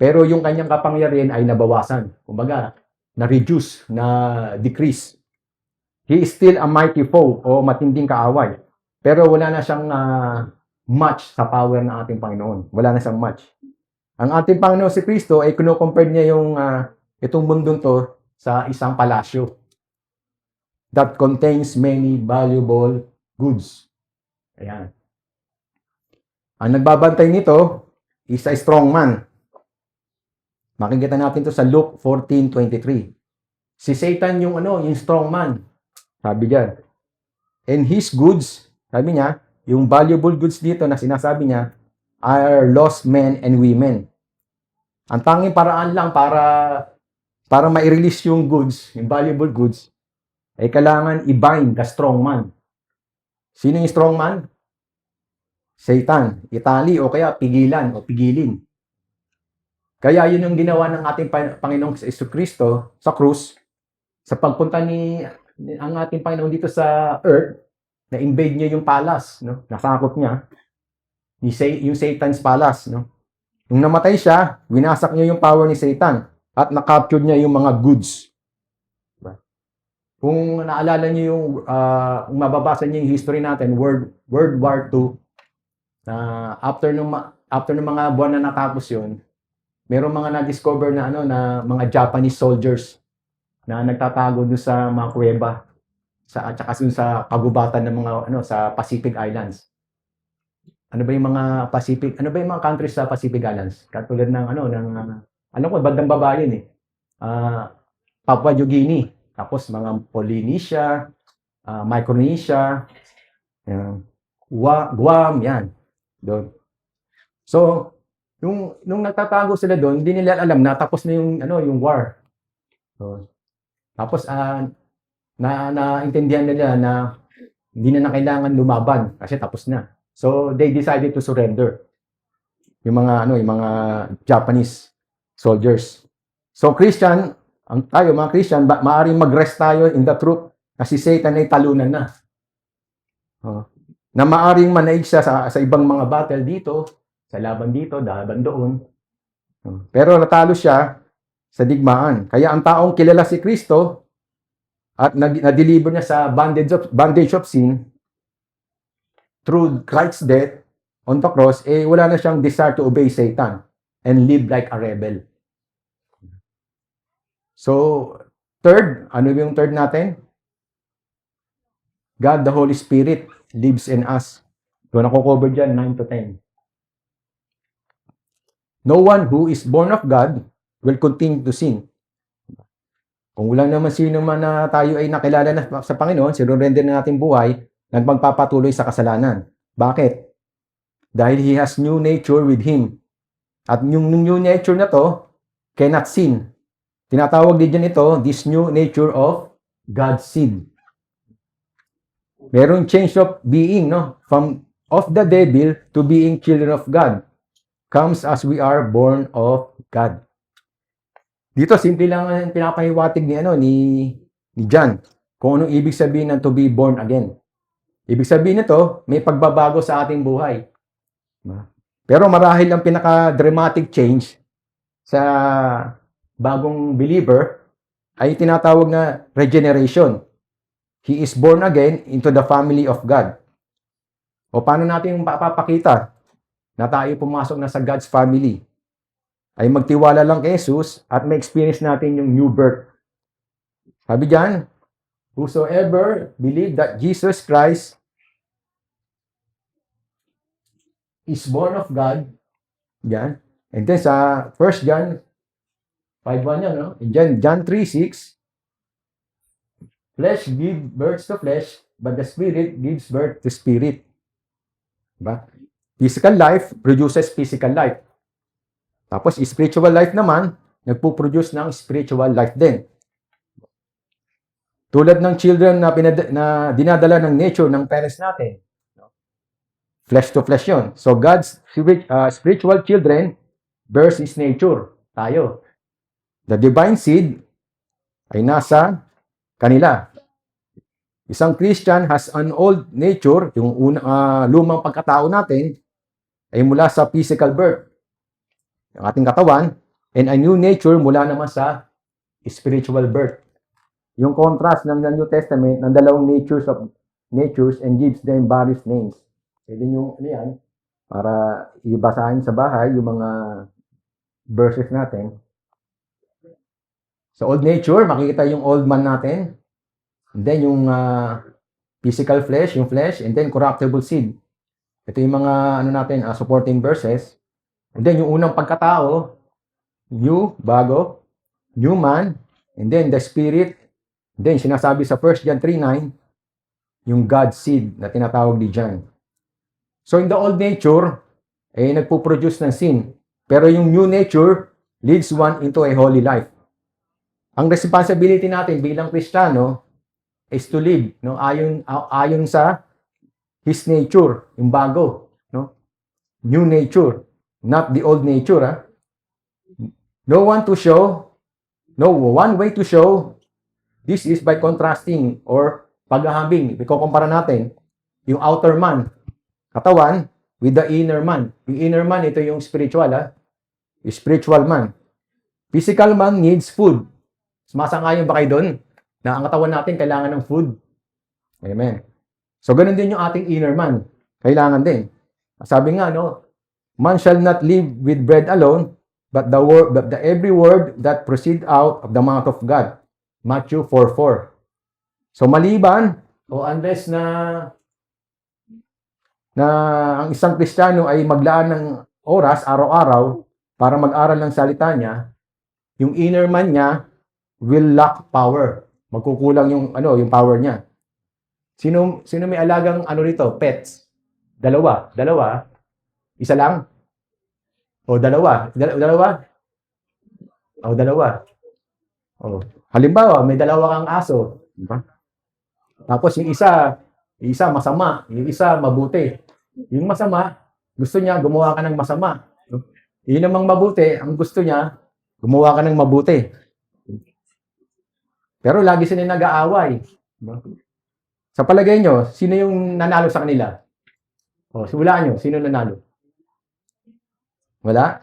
Pero yung kanyang kapangyarihan ay nabawasan. Kumbaga, na-reduce, na-decrease. He is still a mighty foe o matinding kaaway. Pero wala na siyang match sa power ng ating Panginoon. Wala na siyang match. Ang ating Panginoon si Kristo ay kino-compare niya yung itong mundong to sa isang palasyo that contains many valuable goods. Ayan. Ang nagbabantay nito is a strong man. Makikita natin to sa Luke 14:23. Si Satan yung strong man. Sabi diyan. And his goods, sabi niya, yung valuable goods dito na sinasabi niya are lost men and women. Ang tanging paraan lang para ma-release yung goods, yung valuable goods, ay kailangan i-bind the strong man. Sino yung strong man? Satan, itali o kaya pigilan o pigilin. Kaya yun yung ginawa ng ating Panginoong Jesucristo sa krus, sa pagpunta ang ating Panginoon dito sa earth, na-invade niya yung palace, no? Nasakop niya yung Satan's palace, no? Nung namatay siya, winasak niya yung power ni Satan at na-capture niya yung mga goods. Diba? Kung naalala niyo yung kung mababasa niyo yung history natin, World War II, after ng mga buwan na natapos yun, merong mga na-discover na mga Japanese soldiers na nagtatago doon sa mga kuweba at saka sa kagubatan ng mga sa Pacific Islands. Ano ba yung mga countries sa Pacific Islands? Katulad ng bandang baba yun Papua New Guinea, tapos mga Polynesia, Micronesia, Guam, yan. Doon. So, nung nagtatago sila doon, hindi nila alam na tapos na yung war. So, tapos naintindihan nila na hindi na kailangan lumaban kasi tapos na. So they decided to surrender. Yung mga Japanese soldiers. So mga Christian, maaring mag-rest tayo in the truth na si Satan ay talunan na. Na maaring manaig siya sa ibang mga battle dito, sa laban dito, laban doon. Pero natalo siya sa digmaan. Kaya ang taong kilala si Kristo at na-deliver niya sa bondage of sin through Christ's death on the cross, wala na siyang desire to obey Satan and live like a rebel. So, third, ano yung third natin? God, the Holy Spirit, lives in us. Doon ako cover dyan, 9 to 10. No one who is born of God will continue to sin. Kung wala naman sino man na tayo ay nakilala na sa Panginoon, sinurrender na natin buhay, nagpagpapatuloy sa kasalanan. Bakit? Dahil he has new nature with him. At yung new nature na to, cannot sin. Tinatawag din ito, this new nature of God's seed. Merong change of being, no? From of the devil to being children of God. Comes as we are born of God. Dito, simple lang ang pinapahiwatig ni John kung anong ibig sabihin ng to be born again. Ibig sabihin nito, may pagbabago sa ating buhay. Pero marahil ang pinaka-dramatic change sa bagong believer ay tinatawag na regeneration. He is born again into the family of God. O paano natin mapapakita na tayo pumasok na sa God's family? Ay magtiwala lang kay Jesus at may experience natin yung new birth. Sabi diyan, whosoever believe that Jesus Christ is born of God, yan. And then sa 1 John 5:1 yan, no? And then John 3:6, flesh gives birth to flesh, but the spirit gives birth to spirit. Diba? Physical life produces physical life. Tapos spiritual life naman, nagpo-produce ng spiritual life din. Tulad ng children na dinadala ng nature ng parents natin. Flesh to flesh yun. So God's spiritual children bears His nature. Tayo. The divine seed ay nasa kanila. Isang Christian has an old nature, yung lumang pagkatao natin, ay mula sa physical birth, yung ating katawan, and a new nature mula naman sa spiritual birth. Yung contrast ng New Testament ng dalawang natures and gives them various names. Pwede nyo, yan, para ibasahin sa bahay yung mga verses natin. Sa old nature, makikita yung old man natin. And then yung physical flesh, yung flesh, and then corruptible seed. Ito yung mga supporting verses. And then yung unang pagkatao, new, bago, new man, and then the spirit. And then sinasabi sa 1 John 3:9, yung God's seed na tinatawag ni John. So in the old nature, nagpo-produce ng sin. Pero yung new nature leads one into a holy life. Ang responsibility natin bilang Kristiyano is to live, no, ayon sa His nature, yung bago, no? New nature, not the old nature, ha? One way to show this is by contrasting or paghahambing. Ikukumpara natin yung outer man, katawan, with the inner man. Yung inner man, ito yung spiritual, ha? Yung spiritual man. Physical man needs food. Sumasang-ayon ba kayo doon? Na ang katawan natin kailangan ng food. Amen. So, ganun din yung ating inner man. Kailangan din. Sabi nga, no, man shall not live with bread alone, but the every word that proceed out of the mouth of God. Matthew 4:4. So, maliban, o unless na ang isang Kristiyano ay maglaan ng oras, araw-araw, para mag-aral ng salita niya, yung inner man niya will lack power. Magkukulang yung power niya. Sino may alagang rito? Pets. Dalawa. Isa lang? O dalawa? O dalawa. O halimbawa, may dalawa kang aso, diba? Tapos yung isa masama, yung isa mabuti. Yung masama, gusto niya gumawa ka ng masama. Yung namang mabuti, ang gusto niya gumawa ka ng mabuti. Pero lagi sila nag-aaway. Sa palagay nyo, sino yung nanalo sa kanila? O, simulaan nyo, sino nanalo? Wala?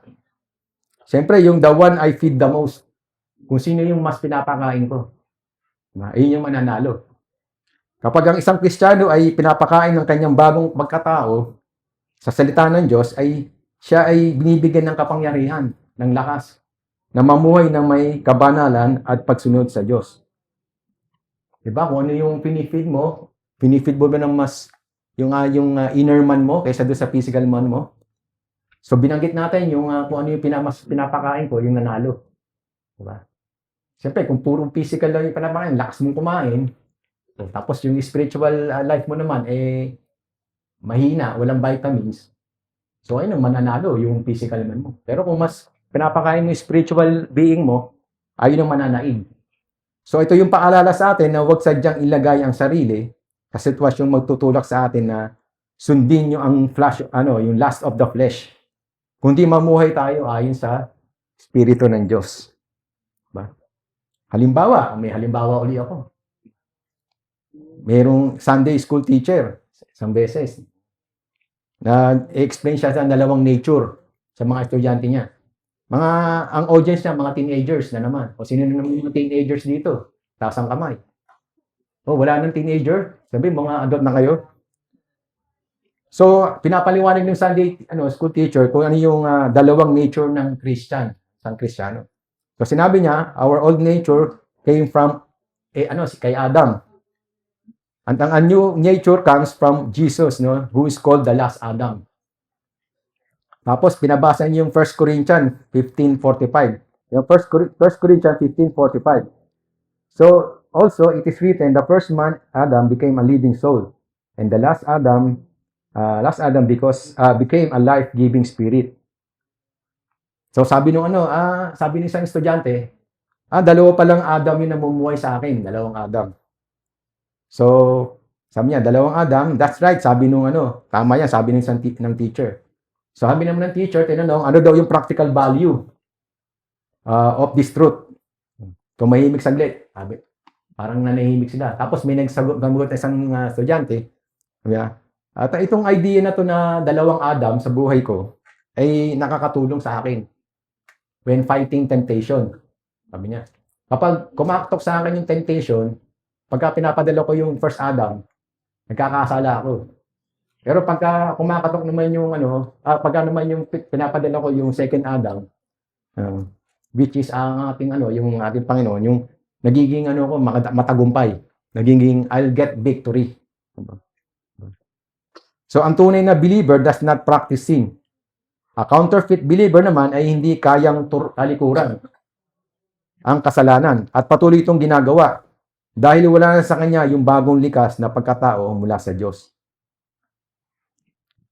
Siyempre, yung the one I feed the most. Kung sino yung mas pinapakain ko. Ayun yung mananalo. Kapag ang isang Kristiyano ay pinapakain ng kanyang bagong pagkatao sa salita ng Diyos, siya ay binibigyan ng kapangyarihan, ng lakas, na mamuhay ng may kabanalan at pagsunod sa Diyos. Diba? Kung ano yung pinifeed mo ba ng mas yung inner man mo kaysa doon sa physical man mo? So, binanggit natin yung kung ano yung mas pinapakain ko, yung nanalo. Diba? Siyempre, kung puro physical lang yung pinapakain, lakas mong kumain, tapos yung spiritual life mo naman, mahina, walang vitamins. So, ayun ang mananalo, yung physical man mo. Pero kung mas pinapakain mo yung spiritual being mo, ayun ang mananaig. So, ito yung paalala sa atin na huwag sadyang ilagay ang sarili sa sitwasyong magtutulak sa atin na sundin nyo ang yung lust of the flesh. Kundi mamuhay tayo ayon sa Espiritu ng Diyos. Ba? Halimbawa, may halimbawa uli ako. Merong Sunday school teacher, isang beses, nag-explain siya sa dalawang nature sa mga estudyante niya. Ang audience niya, mga teenagers na naman. O sino na naman yung teenagers dito? Taas ang kamay. O wala nang teenager? Sabi, mga adult na kayo. So, pinapaliwanag ng Sunday school teacher kung ano yung dalawang nature ng Christian, isang Kristiyano. So, sinabi niya, our old nature came from, kay Adam. And ang new nature comes from Jesus, no, who is called the last Adam. Tapos, pinabasa niyo yung 1 Corinthians 15:45. Yung 1 Corinthians 15:45. So, also, it is written, the first man, Adam, became a living soul. And the last Adam became a life-giving spirit. So, sabi ni isang estudyante, dalawa palang Adam yung namumuhay sa akin, dalawang Adam. So, sabi niya, dalawang Adam, that's right, sabi nung tama yan, sabi ng teacher. So, sabi naman ng teacher, tinanong, ano daw yung practical value of this truth? Tumahimik saglit. Sabi, parang nanahimik sila. Tapos may nagsagot isang estudyante. Sabi niya, at itong idea na to na dalawang Adam sa buhay ko ay nakakatulong sa akin when fighting temptation. Sabi niya, kapag kumaktok sa akin yung temptation, pagka pinapadala ko yung first Adam, nagkakasala ako. Pero pagka kumakatok naman yung pagka naman yung pinapadala ko yung second Adam, which is ang ating yung ating Panginoon, yung nagiging matagumpay, nagiging I'll get victory. So ang tunay na believer does not practice sin. A counterfeit believer naman ay hindi kayang talikuran ang kasalanan at patuloy itong ginagawa dahil wala na sa kanya yung bagong likas na pagkatao mula sa Diyos.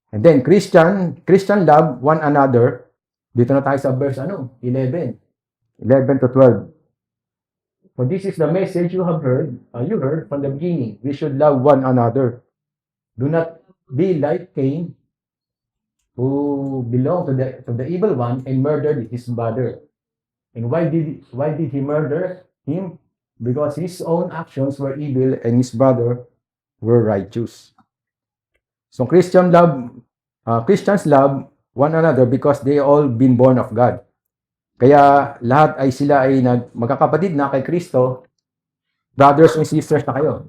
And then Christian love one another. Dito na tayo sa verse 11 to 12. For this is the message you heard from the beginning. We should love one another. Do not be like Cain, who belonged to the evil one and murdered his brother. And why did he murder him? Because his own actions were evil and his brother were righteous. So Christians love one another because they all been born of God. Kaya lahat sila ay magkakapatid na kay Kristo, brothers and sisters na kayo.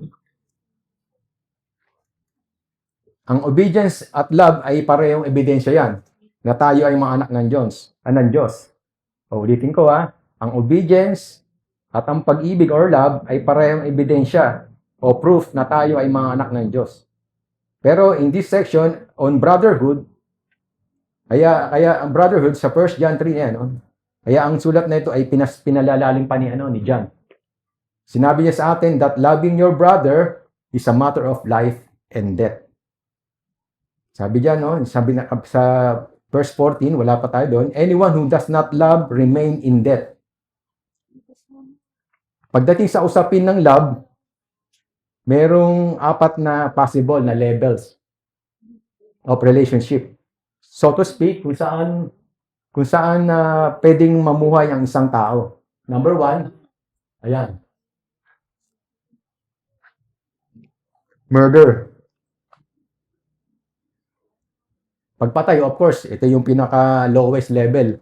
Ang obedience at love ay parehong ebidensya yan na tayo ay mga anak ng Diyos. Ulitin ko ang obedience at ang pag-ibig or love ay parehong ebidensya o proof na tayo ay mga anak ng Diyos. Pero in this section on brotherhood, kaya ang brotherhood sa 1 John 3 kaya ang sulat na ito ay pinalalalim pa ni John. Sinabi niya sa atin that loving your brother is a matter of life and death. Sabi diyan, sabi na sa verse 14, wala pa tayo doon, anyone who does not love remain in death. Pagdating sa usapin ng love, merong 4 na possible na levels of relationship. So to speak, kung saan pwedeng mamuhay ang isang tao. Number 1, ayan. Murder. Pagpatay, of course, ito yung pinaka-lowest level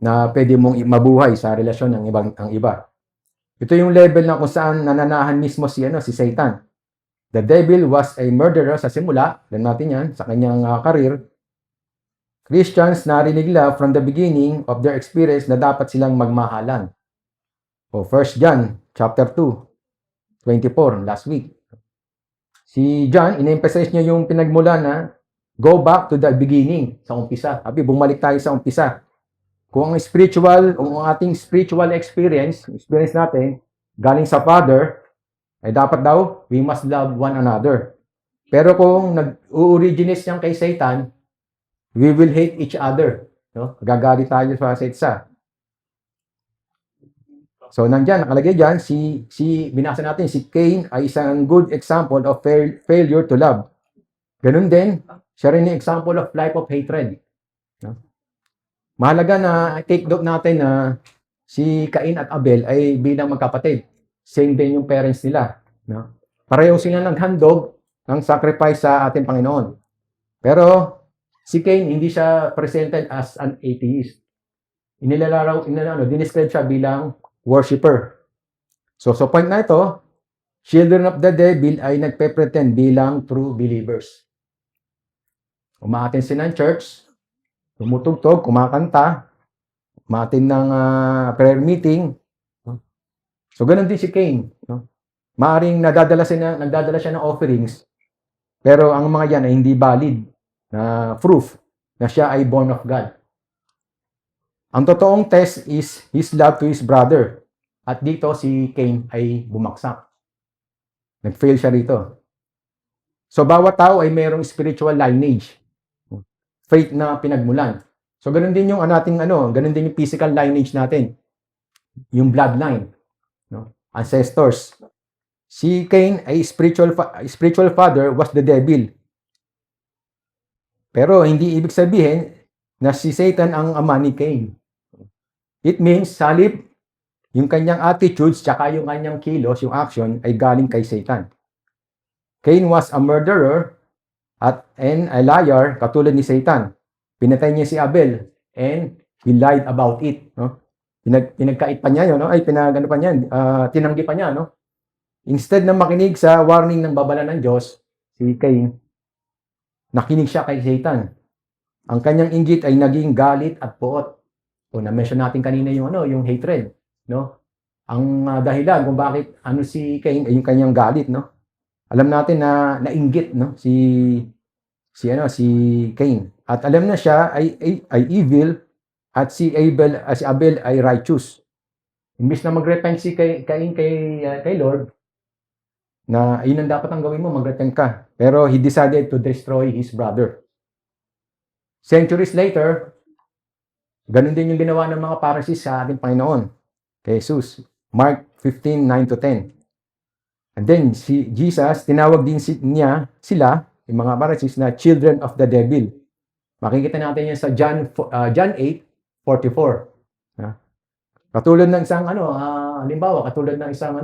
na pwede mong mabuhay sa relasyon ng iba. Ito yung level na kung saan nananahan mismo si Satan. The devil was a murderer sa simula, alam natin yan, sa kanyang career. Christians narinig nila from the beginning of their experience na dapat silang magmahalan. 1 John chapter 2, 24, last week. Si John, in-emphasize niya yung pinagmula na go back to the beginning, sa umpisa. Sabi, bumalik tayo sa umpisa. Kung ang ating spiritual experience natin, galing sa Father, ay dapat daw, we must love one another. Pero kung nag-originate siyang kay Satan, we will hate each other. Gagalit tayo sa isa. So, nakalagay dyan, binasa natin, si Cain ay isang good example of failure to love. Ganun din, siya rin yung example of life of hatred. Mahalaga na take note natin na si Cain at Abel ay bilang magkapatid. Same din yung parents nila. No? Pareho sila naghandog ng sacrifice sa ating Panginoon. Pero si Cain, hindi siya presented as an atheist. Dinescribe siya bilang worshipper. So, sa point na ito, children of the devil ay nagpe-pretend bilang true believers. Umaattend sila ng church, tumutugtog, kumakanta, umaattend ng prayer meeting. So, ganun din si Cain. No? Maaring nagdadala siya ng offerings, pero ang mga yan ay hindi valid na proof na siya ay born of God. Ang totoong test is his love to his brother. At dito si Cain ay bumagsak. Nag-fail siya rito. So bawat tao ay mayroong spiritual lineage. Faith na pinagmulan. So ganun din yung ganun din yung physical lineage natin. Yung bloodline, no? Ancestors. Si Cain ay spiritual father was the devil. Pero hindi ibig sabihin na si Satan ang ama ni Cain. It means, salip, yung kanyang attitudes, tsaka yung kanyang kilos, yung action, ay galing kay Satan. Cain was a murderer and a liar, katulad ni Satan. Pinatay niya si Abel, and he lied about it. No? Pinagkait pa niya yun, no? Tinanggi pa niya. No? Instead na makinig sa warning ng babala ng Diyos, si Cain, nakinig siya kay Satan. Ang kanyang inggit ay naging galit at puot. O na-mention natin kanina yung hatred, no? Ang dahilan kung bakit si Cain ay yung kanyang galit, no? Alam natin na nainggit, no? Si Cain. At alam na siya ay evil at si Abel ay righteous. Imbis na mag-repent si Cain kay Lord, na yun ang dapat ang gawin mo, mag-repent ka. Pero he decided to destroy his brother. Centuries later, ganun din yung ginawa ng mga Pharisees sa ating Panginoon, kay Jesus. Mark 15:9-10. And then, si Jesus, tinawag din niya sila, yung mga Pharisees, na children of the devil. Makikita natin yan sa John 8:44. Katulad ng isang, halimbawa, katulad ng isang,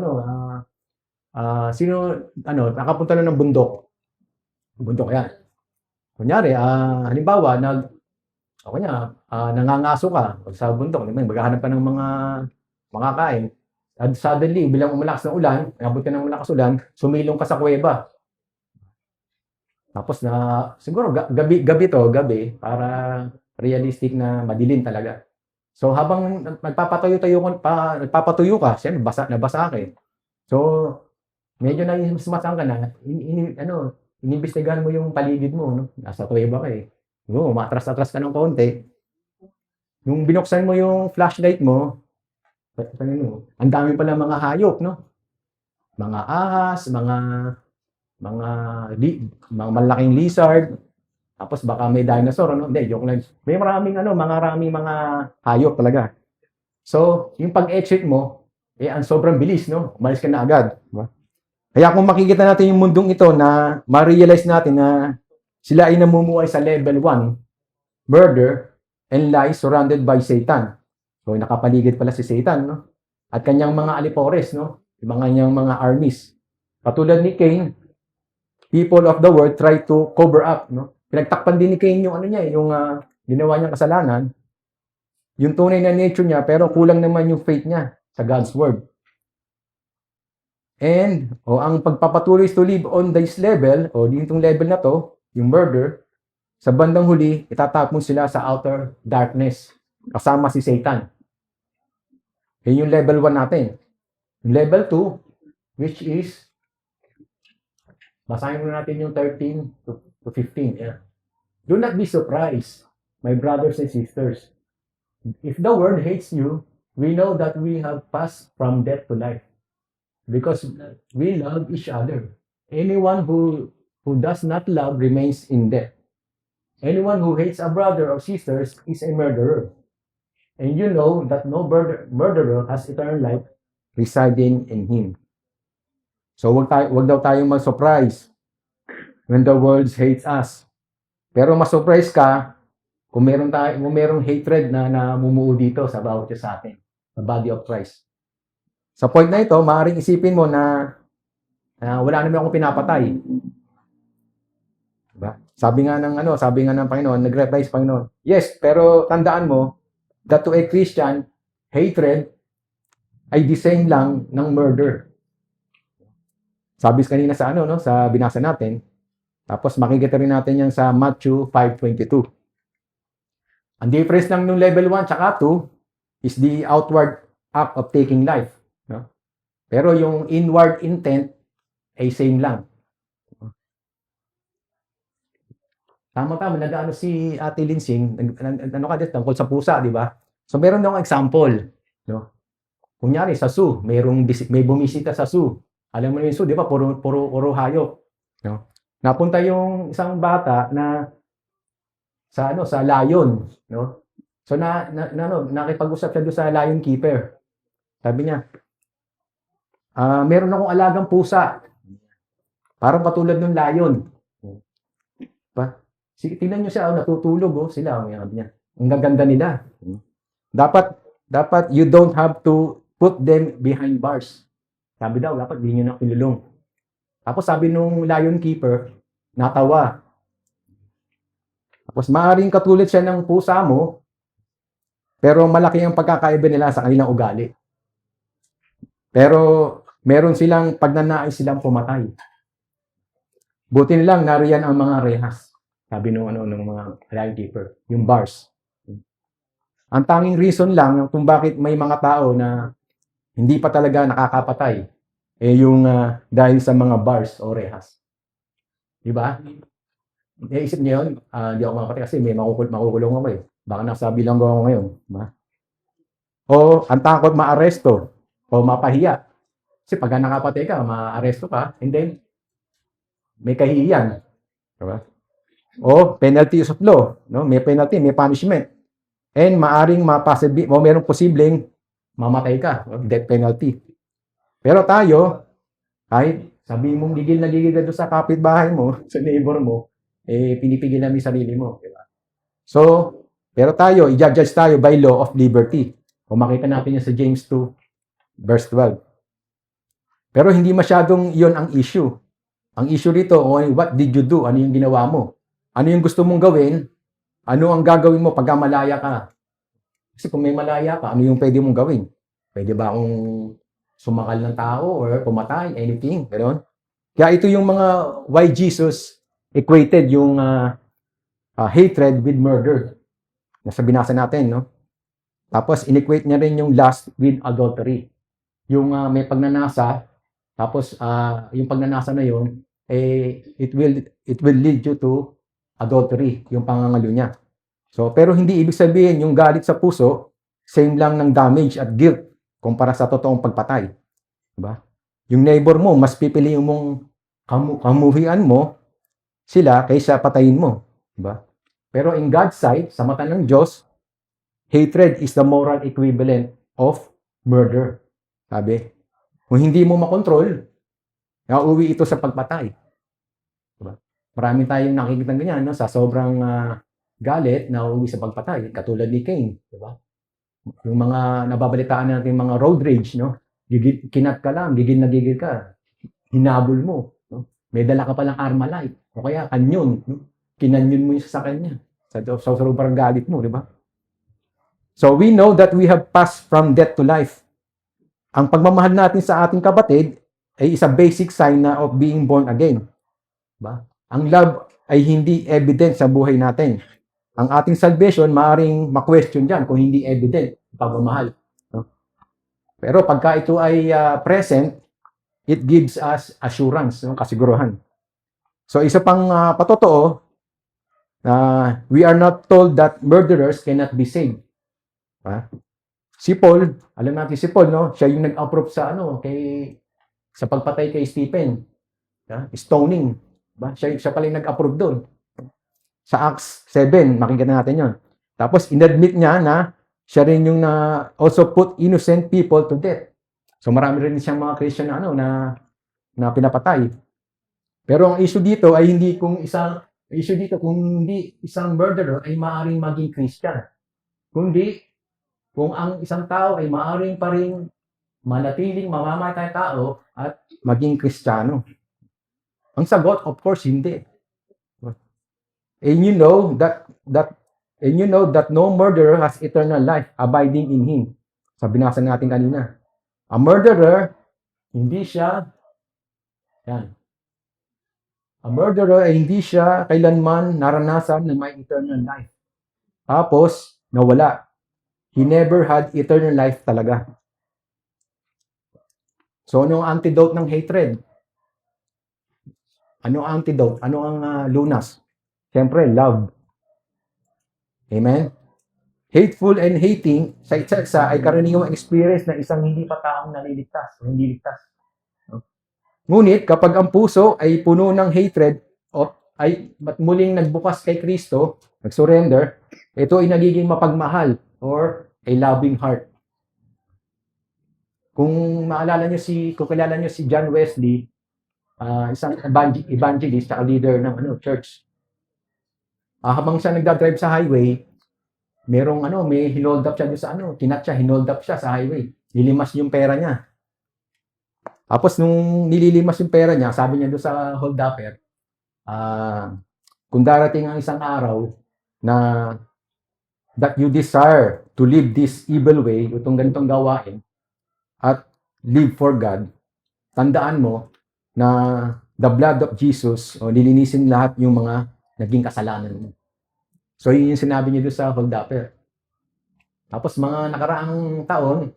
nakapunta na ng bundok. Bundok yan. Kunyari, halimbawa, nangangaso ka sa bundok, maghahanap ka ng mga makakain, at suddenly, bilang umalakas ng ulan, abot ka ng malakas ulan, sumilong ka sa kuweba. Tapos siguro gabi, para realistic na madilim talaga. So habang nagpapatuyo ka, siyempre nabasa ka eh. So medyo naimasmasan ka na, inimbestigahan mo yung paligid mo, no? Nasa kuweba ka eh. Matras-atras ka ng konti. Yung binuksan mo yung flashlight mo, ang dami pala mga hayop, no? Mga ahas, mga malaking lizard, tapos baka may dinosaur, no? Hindi, joke lang. May maraming mga hayop talaga. So, yung pag-exit mo, ang sobrang bilis, no? Umalis ka na agad. Diba? Kaya kung makikita natin yung mundong ito na ma-realize natin na sila ay namumuhay sa level 1, murder and lies surrounded by Satan. So, nakapaligid pala si Satan, no? At kanyang mga alipores, no? Yung kanyang mga armies. Patulad ni Cain, people of the world try to cover up, no? Pinagtakpan din ni Cain yung ginawa niyang kasalanan, yung tunay na nature niya, pero kulang naman yung faith niya sa God's word. And, ang pagpapatuloy to live on this level, ditong level na to, yung murder, sa bandang huli, itatapon sila sa outer darkness, kasama si Satan. Yun yung level 1 natin. Yung level 2, which is, basahin mo natin yung 13 to 15. Yeah. Do not be surprised, my brothers and sisters. If the world hates you, we know that we have passed from death to life. Because we love each other. Anyone who does not love remains in death. Anyone who hates a brother or sisters is a murderer. And you know that no murderer has eternal life residing in him. So wag daw tayong mag-surprise when the world hates us. Pero ma-surprise ka kung merong hatred na namumuo dito sa bawat isa sa atin. the body of Christ. Sa point na ito, maaaring isipin mo na wala naman akong pinapatay. Diba? Sabi nga ng Panginoon, nag-reply sa Panginoon, yes, pero tandaan mo that to a Christian, hatred ay the same lang ng murder. Sabi kanina sa binasa natin, tapos makikita rin natin yan sa Matthew 5:22. Ang difference lang nung level 1 tsaka 2 is the outward act of taking life. No? Pero yung inward intent ay same lang. Tama-tama, nag-ano si Ate Linsing, tungkol sa pusa, di ba? So meron daw akong example. No? Kunyari sa zoo, may bumisita sa zoo. Alam mo yung zoo, di ba? Puro hayop. No? Napunta yung isang bata na sa lion, no? So nakipag-usap siya doon sa lion keeper. Sabi niya, meron akong alagang pusa. Parang katulad ng lion. Ba? Sige, tingnan niyo siya, natutulog sila, sabi niya. Ang gaganda nila. Dapat you don't have to put them behind bars. Sabi daw, dapat di niyo na kilulong. Tapos sabi nung lion keeper, natawa. Tapos maaaring katulad siya ng pusa mo, pero malaki ang pagkakaiba nila sa kanilang ugali. Pero meron silang pagnanais silang pumatay. Buti nilang nariyan ang mga rehas. Sabi nung mga lion keeper, yung bars. Ang tanging reason lang kung bakit may mga tao na hindi pa talaga nakakapatay yung dahil sa mga bars o rehas. Di ba? Naisip niyo yun, hindi ako makapatay kasi may makukulong ako . Baka nasa bilanggo ako ngayon. Diba? O ang takot maaresto o mapahiya. Kasi pag nakapatay ka, maaresto ka, and then may kahihiyan. Diba? O penalties of law. No? May penalty, may punishment. And maaring merong posibleng mamatay ka. Death penalty. Pero tayo, kahit sabihin mong gigil na gigil ka doon sa kapitbahay mo, sa neighbor mo, pinipigil namin sarili mo. Diba? So, pero tayo, i-judge tayo by law of liberty. Kung makita natin yan sa James 2, verse 12. Pero hindi masyadong yon ang issue. Ang issue dito, what did you do? Ano yung ginawa mo? Ano yung gusto mong gawin? Ano ang gagawin mo pag malaya ka? Kasi kung may malaya ka, ano yung pwede mong gawin? Pwede ba akong sumakal ng tao or pumatay? Anything? Ganoon? Kaya ito yung mga why Jesus equated yung hatred with murder. Nasa binasa natin, no? Tapos, inequate niya rin yung lust with adultery. Yung may pagnanasa, tapos yung pagnanasa na yun, it will lead you to adultery, yung pangangalo niya. So, pero hindi ibig sabihin yung galit sa puso, same lang ng damage at guilt kumpara sa totoong pagpatay. Diba? Yung neighbor mo, mas pipiliin mong kamuhian mo sila kaysa patayin mo. Diba? Pero in God's sight, sa mata ng Diyos, hatred is the moral equivalent of murder. Sabi, kung hindi mo makontrol, nauwi ito sa pagpatay. Diba? Marami tayong nakikita ganyan, no? Sa sobrang galit, nauwi sa pagpatay. Katulad ni Cain. Diba? Yung mga nababalitaan natin mga road rage, no? Kinat ka lang, gigil na gigil ka. Hinabol mo. No? May dala ka palang Armalite. O kaya kanyon. No? Kinanyon mo yung sasakyan niya. Sa sobrang galit mo, di ba? So we know that we have passed from death to life. Ang pagmamahal natin sa ating kapatid ay isa basic sign na of being born again. Diba? Ang love ay hindi evident sa buhay natin. Ang ating salvation, maaaring ma-question dyan kung hindi evident ang pagmamahal. No? Pero pagka ito ay present, it gives us assurance, no? Kasiguruhan. So isa pang patotoo, we are not told that murderers cannot be saved. Si Paul, alam natin si Paul, no? Siya yung nag-approve sa sa pagpatay kay Stephen. Stoning. Diba? Siya pala yung nag-approve doon. Sa Acts 7, makikita natin yon. Tapos, inadmit niya na siya rin yung also put innocent people to death. So, marami rin siyang mga Christian na pinapatay. Pero ang issue dito ay hindi kung isang murderer ay maaaring maging Christian. Kundi, kung ang isang tao ay maaaring pa rin manatiling mamamatay tao at maging Kristiyano? Ang sagot, of course, hindi. And you know that no murderer has eternal life abiding in him. Sa binasa natin kanina. A murderer, hindi siya, yan. A murderer ay hindi siya kailanman naranasan na may eternal life. Tapos, nawala. He never had eternal life talaga. So, ano ang antidote ng hatred? Ano ang antidote? Ano ang lunas? Siyempre, love. Amen? Hateful and hating sa isa-isa ay karaniwang experience ng isang hindi pa taong naliligtas o hindi ligtas. Ngunit kapag ang puso ay puno ng hatred o ay muling nagbukas kay Kristo, nag-surrender, ito ay nagiging mapagmahal or a loving heart. Kung maalala nyo kung kilala nyo si John Wesley, isang evangelist at leader ng church. Habang siya nagdadrive sa highway, may hinold up siya doon sa hinold up siya sa highway. Nilimas yung pera niya. Tapos nung nililimas yung pera niya, sabi niya doon sa hold upper, kung darating ang isang araw na that you desire to live this evil way, itong ganitong gawain, at live for God, tandaan mo na the blood of Jesus, nilinisin lahat yung mga naging kasalanan mo. So, yun yung sinabi niya doon sa hold upper. Tapos, mga nakaraang taon,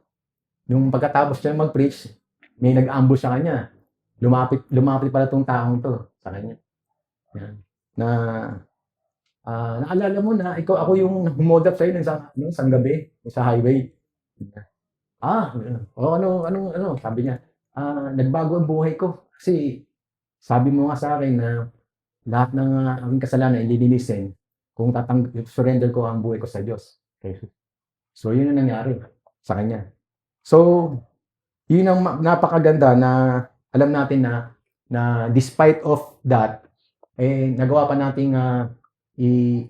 nung pagkatapos siya mag-preach, may nag-ambush sa kanya. Lumapit pala tong taong to sa kanya. Yan. Naalala mo na ako yung humodap sa'yo ng isang gabi sa highway. Ano, sabi niya, nagbago ang buhay ko. Kasi, sabi mo nga sa akin na lahat ng aking kasalanan ililinisin kung surrender ko ang buhay ko sa Diyos. Okay. So, yun ang nangyari sa kanya. So, yun ang napakaganda na alam natin na despite of that, nagawa pa nating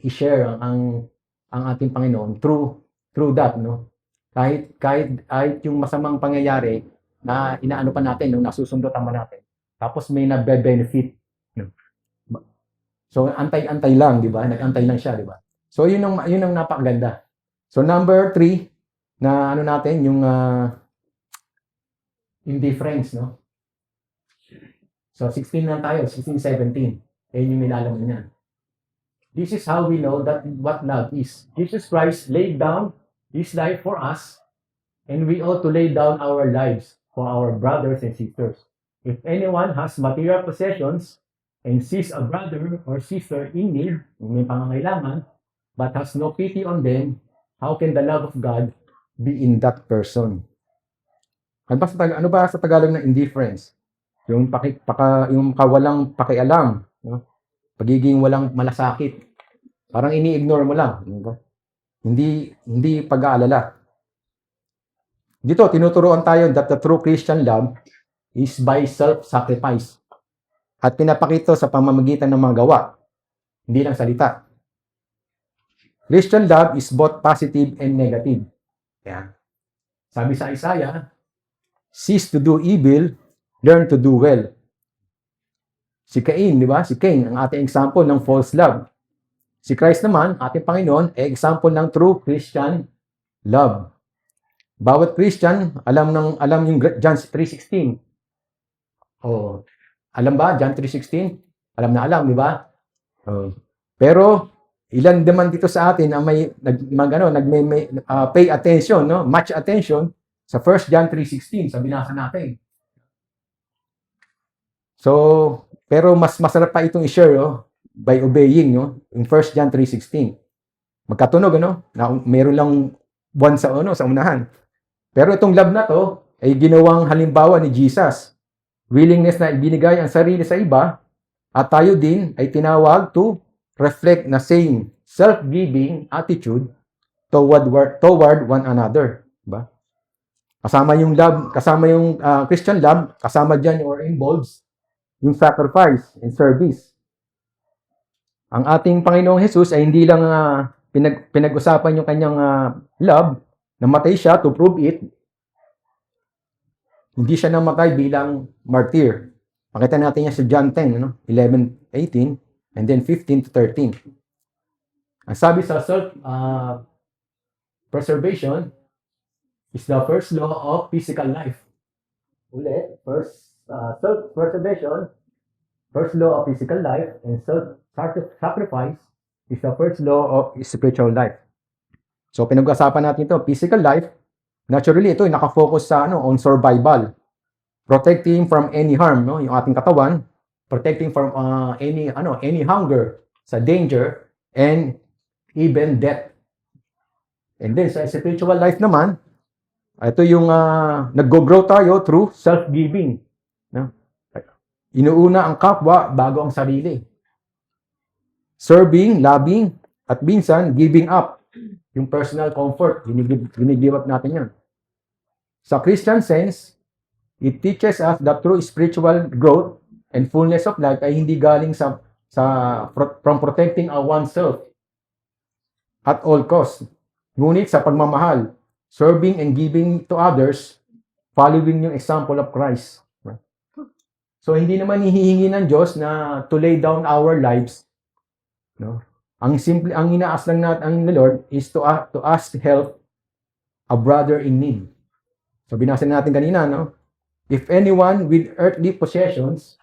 i-share ang ating Panginoon through that, no? Kahit yung masamang pangyayari na inaano pa natin, nung nasusundutan pa natin. Tapos may nagbe-benefit. No? So, antay-antay lang, di ba? Nag-antay lang siya, di ba? So, yun ang napakaganda. So, number 3, na natin, yung indifference, no? So, 16 lang tayo, 16, 17. Ayun yung nilalaman niya. This is how we know that what love is. Jesus Christ laid down His life for us, and we ought to lay down our lives for our brothers and sisters. If anyone has material possessions, and sees a brother or sister in need, may pangangailangan, but has no pity on them, how can the love of God be in that person? Ano ba sa Tagalog na indifference? Yung kawalang pakialam, no? Pagiging walang malasakit. Parang ini-ignore mo lang. Hindi pag-aalala. Dito, tinuturuan tayo that the true Christian love is by self-sacrifice. At pinapakita sa pamamagitan ng mga gawa, hindi lang salita. Christian love is both positive and negative. Yan. Sabi sa Isaiah, cease to do evil, learn to do well. Si Cain, di ba? Si Cain, ang ating example ng false love. Si Christ naman, ating Panginoon, ay example ng true Christian love. Bawat Christian, alam yung John 3:16. Alam ba, John 3:16? Alam, di ba? Pero, ilan naman dito sa atin ang pay attention, no? Much attention sa 1 John 3:16, sa binasa natin. So, pero mas masarap pa itong i-share, by obeying, no? In 1 John 3:16. Magkatunog, na meron lang one sa unahan. Pero itong love na to, ay ginawang halimbawa ni Jesus. Willingness na ibinigay ang sarili sa iba, at tayo din ay tinawag to reflect na same self-giving attitude toward one another. Diba? Kasama yung love, kasama yung Christian love, kasama dyan or involves yung sacrifice and service. Ang ating Panginoong Jesus ay hindi lang pinag-usapan yung kanyang love, Namatay siya to prove it. Hindi siya namatay bilang martyr. Makita natin yan sa John 10, 11:18, and then 15-13. Ang sabi sa self-preservation is the first law of physical life. Ulit, self-preservation, first law of physical life, and self-sacrifice is the first law of spiritual life. So, pinag-usapan natin ito, physical life. Naturally, ito nakafocus sa on survival. Protecting from any harm, yung ating katawan, protecting from any hunger, sa danger, and even death. And then sa spiritual life naman, ito yung nag-grow tayo through self-giving. Inuuna ang kapwa bago ang sarili. Serving, loving, at minsan giving up. Yung personal comfort, ginigive up natin yan. Sa Christian sense, it teaches us that true spiritual growth and fullness of life ay hindi galing from protecting oneself at all costs. Ngunit sa pagmamahal, serving and giving to others, following yung example of Christ. So hindi naman hihingi ng Diyos na to lay down our lives. Ang inaas lang natin ang Lord is to ask help a brother in need. So binasa natin kanina, if anyone with earthly possessions,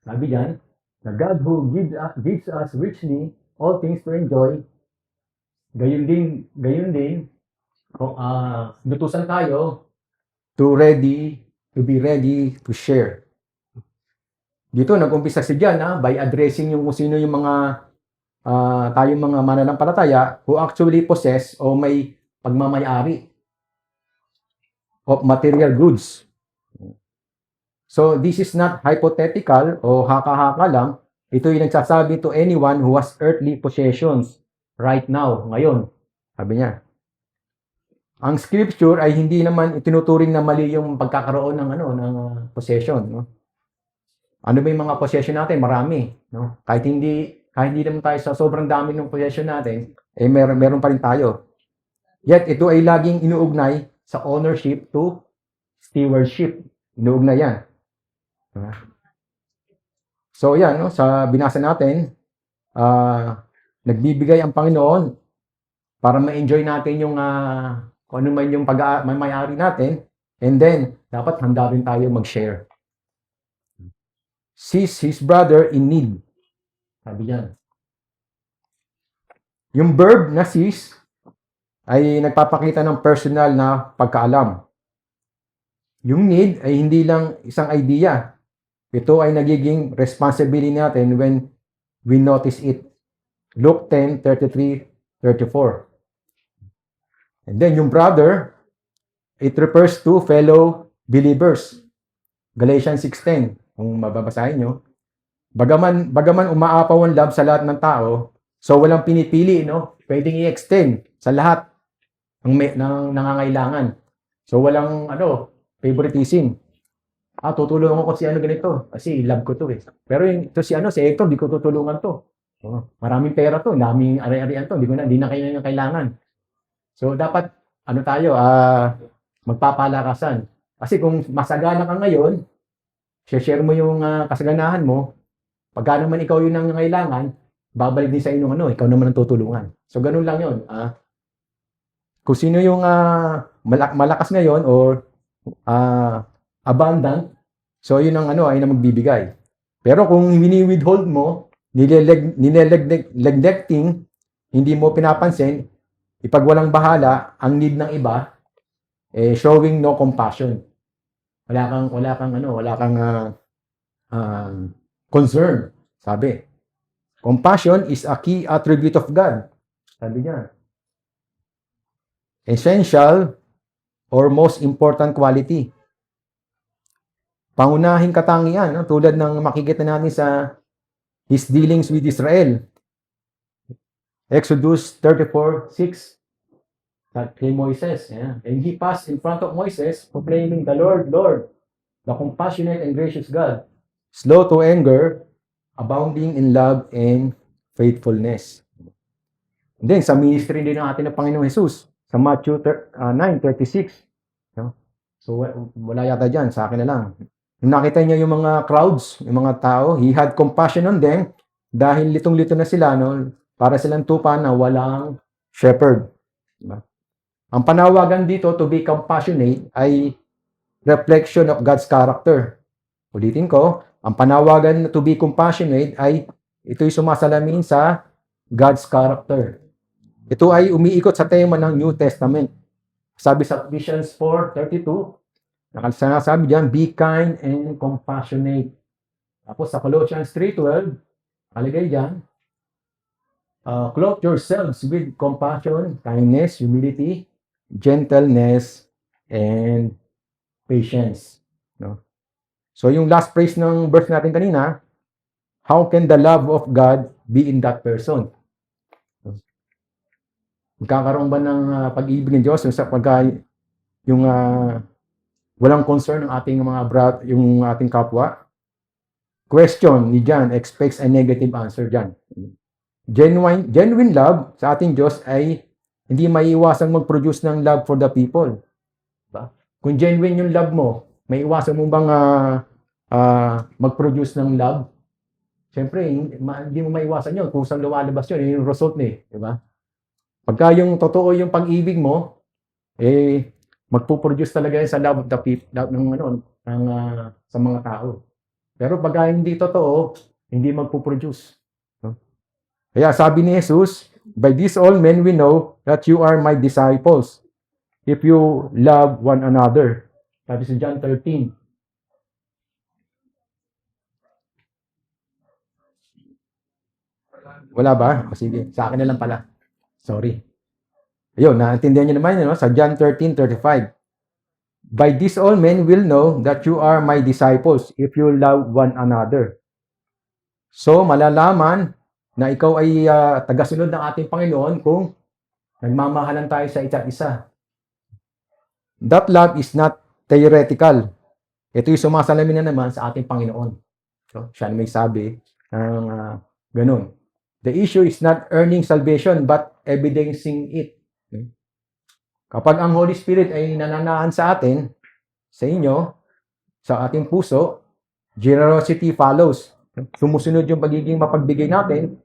sabi diyan, the God who gives us richly all things to enjoy, gayon din, nutusan tayo to be ready to share. Dito nag-umpisa si John by addressing yung kung sino yung mga tayong mga mananampalataya who actually possess o may pagmamayari of material goods. So this is not hypothetical o haka-haka lang. Ito yung nagsasabi to anyone who has earthly possessions right now, ngayon. Sabi niya. Ang scripture ay hindi naman itinuturing na mali yung pagkakaroon ng possession, Ano ba yung mga possession natin? Marami, Kahit hindi naman tayo sa sobrang dami ng possession natin, meron pa rin tayo. Yet ito ay laging inuugnay sa ownership to stewardship. Inuugnay yan. So yan, sa binasa natin, nagbibigay ang Panginoon para ma-enjoy natin yung kung ano man yung may-ari natin, and then dapat handa rin tayo mag-share. Sees his brother in need. Sabi yan. Yung verb na sees ay nagpapakita ng personal na pagkaalam. Yung need ay hindi lang isang idea. Ito ay nagiging responsibility natin when we notice it. Luke 10:33-34. And then yung brother, it refers to fellow believers. Galatians 6:10, kung mababasahin nyo. Bagaman umaapaw ang love sa lahat ng tao, so walang pinipili, pwedeng i-extend sa lahat ng nangangailangan. So walang favoritism. Tutulungan ko si ganito kasi love ko to . Pero si Hector, di ko tutulungan to. Maraming pera to, daming ari-arian to, di na kailangan. So dapat tayo magpapalakasan. Kasi kung masagana ka ngayon, share mo yung kasaganahan mo, pagka naman ikaw yung nangangailangan, babalik din sa inyo ikaw naman ang tutulungan. So ganun lang yun. Kung sino yung malakas ngayon or abundant, so yun ang ay na magbibigay. Pero kung wini-withhold mo, neglecting, hindi mo pinapansin, ipagwalang bahala ang need ng iba, showing no compassion. Wala kang concern. Sabi, compassion is a key attribute of God. Sabi niya. Essential or most important quality. Pangunahing katangian, tulad ng makikita natin sa his dealings with Israel. Exodus 34:6. Kay Moises. And he passed in front of Moses, proclaiming, the Lord, Lord, the compassionate and gracious God, slow to anger, abounding in love and faithfulness. And then, sa ministry din natin ng Panginoong Jesus, sa Matthew 9:36. No? So, wala yata dyan. Sa akin na lang. Nung nakita niya yung mga crowds, yung mga tao, he had compassion on them dahil litong-lito na sila, no? Para silang tupa na walang shepherd. Diba? Ang panawagan dito to be compassionate ay reflection of God's character. Ulitin ko, ang panawagan to be compassionate ay ito'y sumasalamin sa God's character. Ito ay umiikot sa tema ng New Testament. Sabi sa Ephesians 4:32, nakasabi diyan, be kind and compassionate. Tapos sa Colossians 3:12, nakalagay diyan, clothe yourselves with compassion, kindness, humility, gentleness, and patience. No? So yung last phrase ng verse natin kanina, how can the love of God be in that person? Magkakaroon ba ng pag-ibig ng Diyos sa pagka yung walang concern ng ating mga yung ating kapwa? Question ni John expects a negative answer dyan. Genuine love sa ating Diyos ay hindi maiiwasang mag-produce ng love for the people. Diba? Kung genuine yung love mo, may iwasan mo bang mag-produce ng love? Siyempre, hindi mo maiwasan yun. Kung saan lumalabas yun, yung result niya. Diba? Pagka yung totoo yung pag-ibig mo, magpo-produce talaga yan sa love of the people, sa mga tao. Pero pagka hindi totoo, hindi magpo-produce. Kaya sabi ni Jesus, by this all men we know that you are my disciples if you love one another. Sabi sa John 13. Wala ba? Sige, sa akin na lang pala. Sorry. Ayun, naintindihan niyo naman yun, no? Sa John 13:35. By this all men will know that you are my disciples if you love one another. So, malalaman na ikaw ay tagasunod ng ating Panginoon kung nagmamahalan tayo sa isa't isa. That love is not theoretical. Ito'y sumasalamin na naman sa ating Panginoon. So, siya na may sabi ng ganun. The issue is not earning salvation but evidencing it. Kapag ang Holy Spirit ay nananahan sa atin, sa inyo, sa ating puso, generosity follows. Sumusunod yung pagiging mapagbigay natin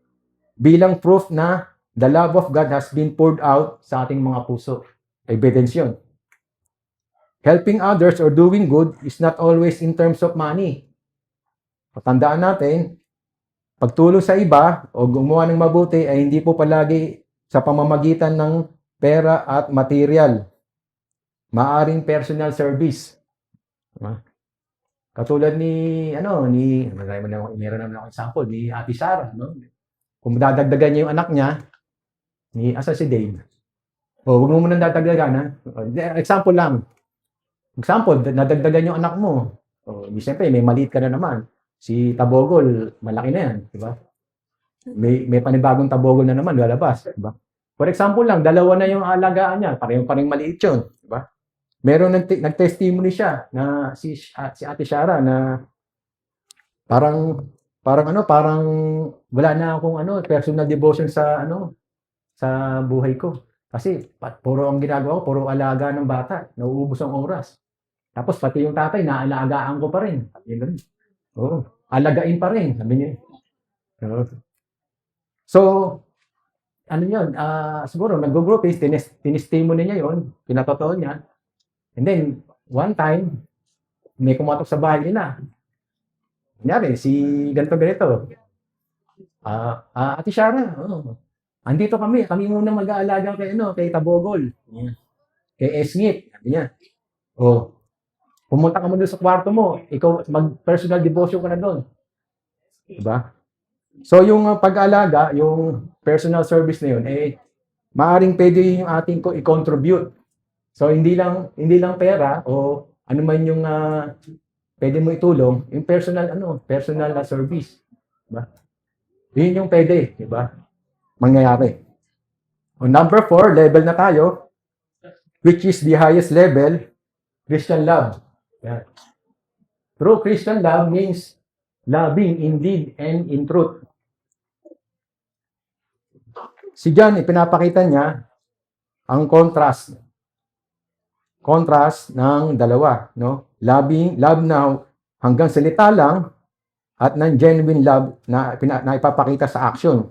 bilang proof na the love of God has been poured out sa ating mga puso. Evidence yun. Helping others or doing good is not always in terms of money. Patandaan natin, pagtulong sa iba o gumawa ng mabuti ay hindi po palagi sa pamamagitan ng pera at material. Maaring personal service. Katulad meron naman akong example, ni Ate Sarah. No? Kung dadagdagan niya yung anak niya, asa si Dave? Huwag mo muna dadagdagan. Example lang. Example, nadagdagan yung anak mo. Siyempre, may maliit ka na naman. Si Tabogol, malaki na yan. Diba? May panibagong Tabogol na naman, lalabas. Diba? For example lang, dalawa na yung alagaan niya. Parang maliit yun. Diba? Meron nag-testimony siya na si Ate Shara na parang wala na akong personal devotion sa buhay ko. Kasi puro ang ginagawa ko, puro alaga ng bata. Nauubos ang oras. Tapos pati yung tatay, naalagaan ko pa rin. Oo. Alagain pa rin, sabi niya. So, yun, siguro nag-group tinestimony niya yun, pinatotoo niya. And then, one time, may kumatok sa bahay nila. Kunyari, si ganito. Ate Shara, andito kami muna mag-aalaga kay Tabogol. Kay Esngit, sabi niya. Pumunta ka mo doon sa kwarto mo, ikaw mag-personal devotion ka na doon. Diba? So, yung pag-aalaga, yung personal service na yun, maaring pwede yung ating ko i-contribute. So, hindi lang pera o ano man yung pwede mo itulong, yung personal service. Diba? Yun yung pwede, diba? Mangyayari. Number 4, level na tayo, which is the highest level, Christian love. Yeah. True Christian love means loving in deed and in truth. Si John, ipinapakita niya ang contrast ng dalawa, no? Love na hanggang salita lang at ng genuine love na ipapakita sa action.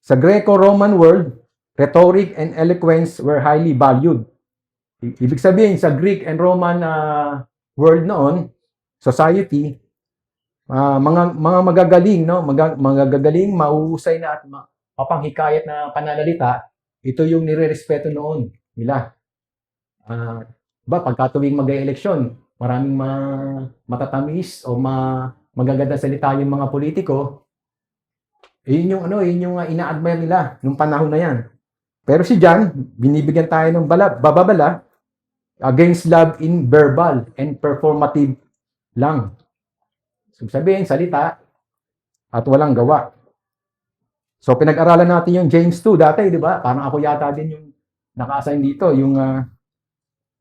Sa Greco-Roman world, rhetoric and eloquence were highly valued. Ibig sabihin, sa Greek and Roman world noon, society, mga magagaling, no? Magagaling, mauusay na at mapanghikayat na pananalita, ito yung nire-respeto noon nila. Pagka tuwing mag-eleksyon, maraming matatamis o magaganda salita yung mga politiko, yun yung ina-admire nila nung panahon na yan. Pero si John, binibigyan tayo ng bababala against love in verbal and performative lang. So, sabihin, salita at walang gawa. So, pinag-aralan natin yung James 2 dati, di ba? Parang ako yata din yung naka-assign dito, yung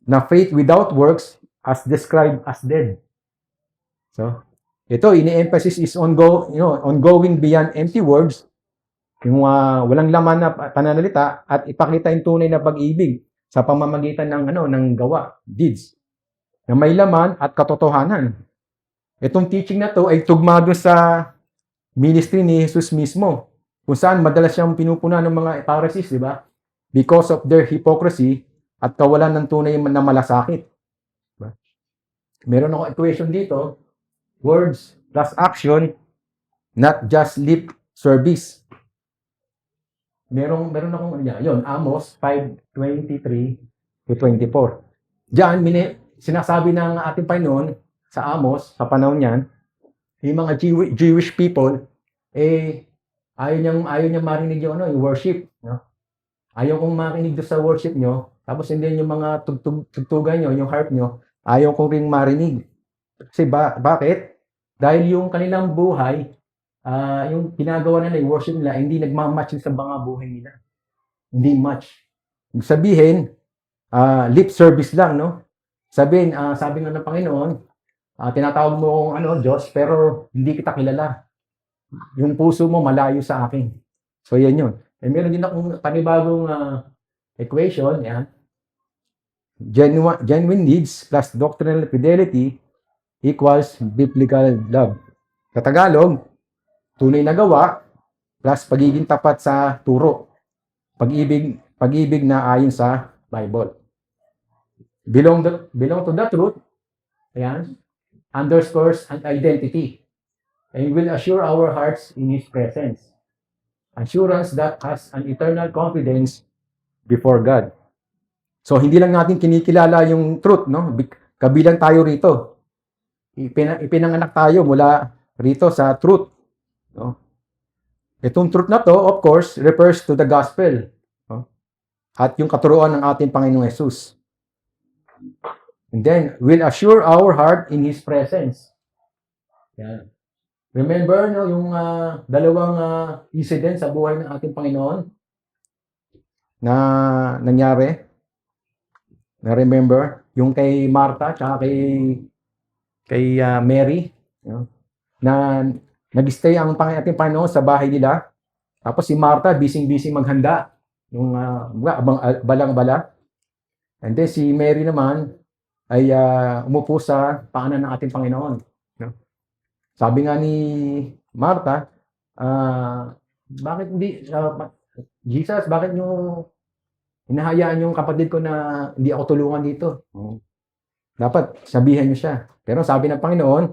na faith without works as described as dead. So, ito, ini-emphasis is ongoing beyond empty words, yung walang laman na pananalita at ipakita yung tunay na pag-ibig sa pamamagitan ng gawa, deeds, na may laman at katotohanan. Itong teaching na to ay tugma doon sa ministry ni Jesus mismo, kung saan madalas siyang pinupuna ng mga Pharisees, di ba? Because of their hypocrisy at kawalan ng tunay na malasakit. Diba? Meron ako equation dito, words plus action, not just lip service. Meron akong yun, Amos 5:23 to 24. Diyan, sinasabi ng ating Panginoon sa Amos, sa panahon niyan, yung mga Jewish people, ayaw niya marinig yung worship. No? Ayaw kong marinig doon sa worship nyo, tapos hindi yung mga tugtugan nyo, yung harp nyo, ayaw kong ring marinig. Kasi bakit? Dahil yung kanilang buhay, yung ginagawa nila, yung worship nila, hindi nagmamatch sa mga buhay nila. Hindi match. Sabihin, lip service lang, no? Sabi nga ng Panginoon, tinatawag mo akong Diyos, pero hindi kita kilala. Yung puso mo malayo sa akin. So, yan yun. Meron din akong panibagong equation, yan. Genuine needs plus doctrinal fidelity equals biblical love. Sa Tagalog, tunay na gawa plus pagiging tapat sa turo. Pag-ibig na ayon sa Bible. Belong to the truth, ayan, underscores an identity, and will assure our hearts in His presence. Assurance that has an eternal confidence before God. So, hindi lang natin kinikilala yung truth, no? Kabilang tayo rito. Ipinanganak tayo mula rito sa truth. No? Itong truth na to, of course, refers to the gospel. No? At yung katuruan ng ating Panginoong Jesus. And then, will assure our heart in His presence. Yan. Remember, no, yung dalawang incident sa buhay ng ating Panginoon na nangyari? Na-remember? Yung kay Martha at kay Mary, you know, na nag-stay ang ating Panginoon sa bahay nila. Tapos si Martha, busy maghanda. Yung balang-bala. And then si Mary naman ay umupo sa paanan ng ating Panginoon. No? Sabi nga ni Martha, bakit hindi, Jesus, bakit nyo hinahayaan yung kapatid ko na hindi ako tulungan dito? Dapat sabihan nyo siya. Pero sabi ng Panginoon,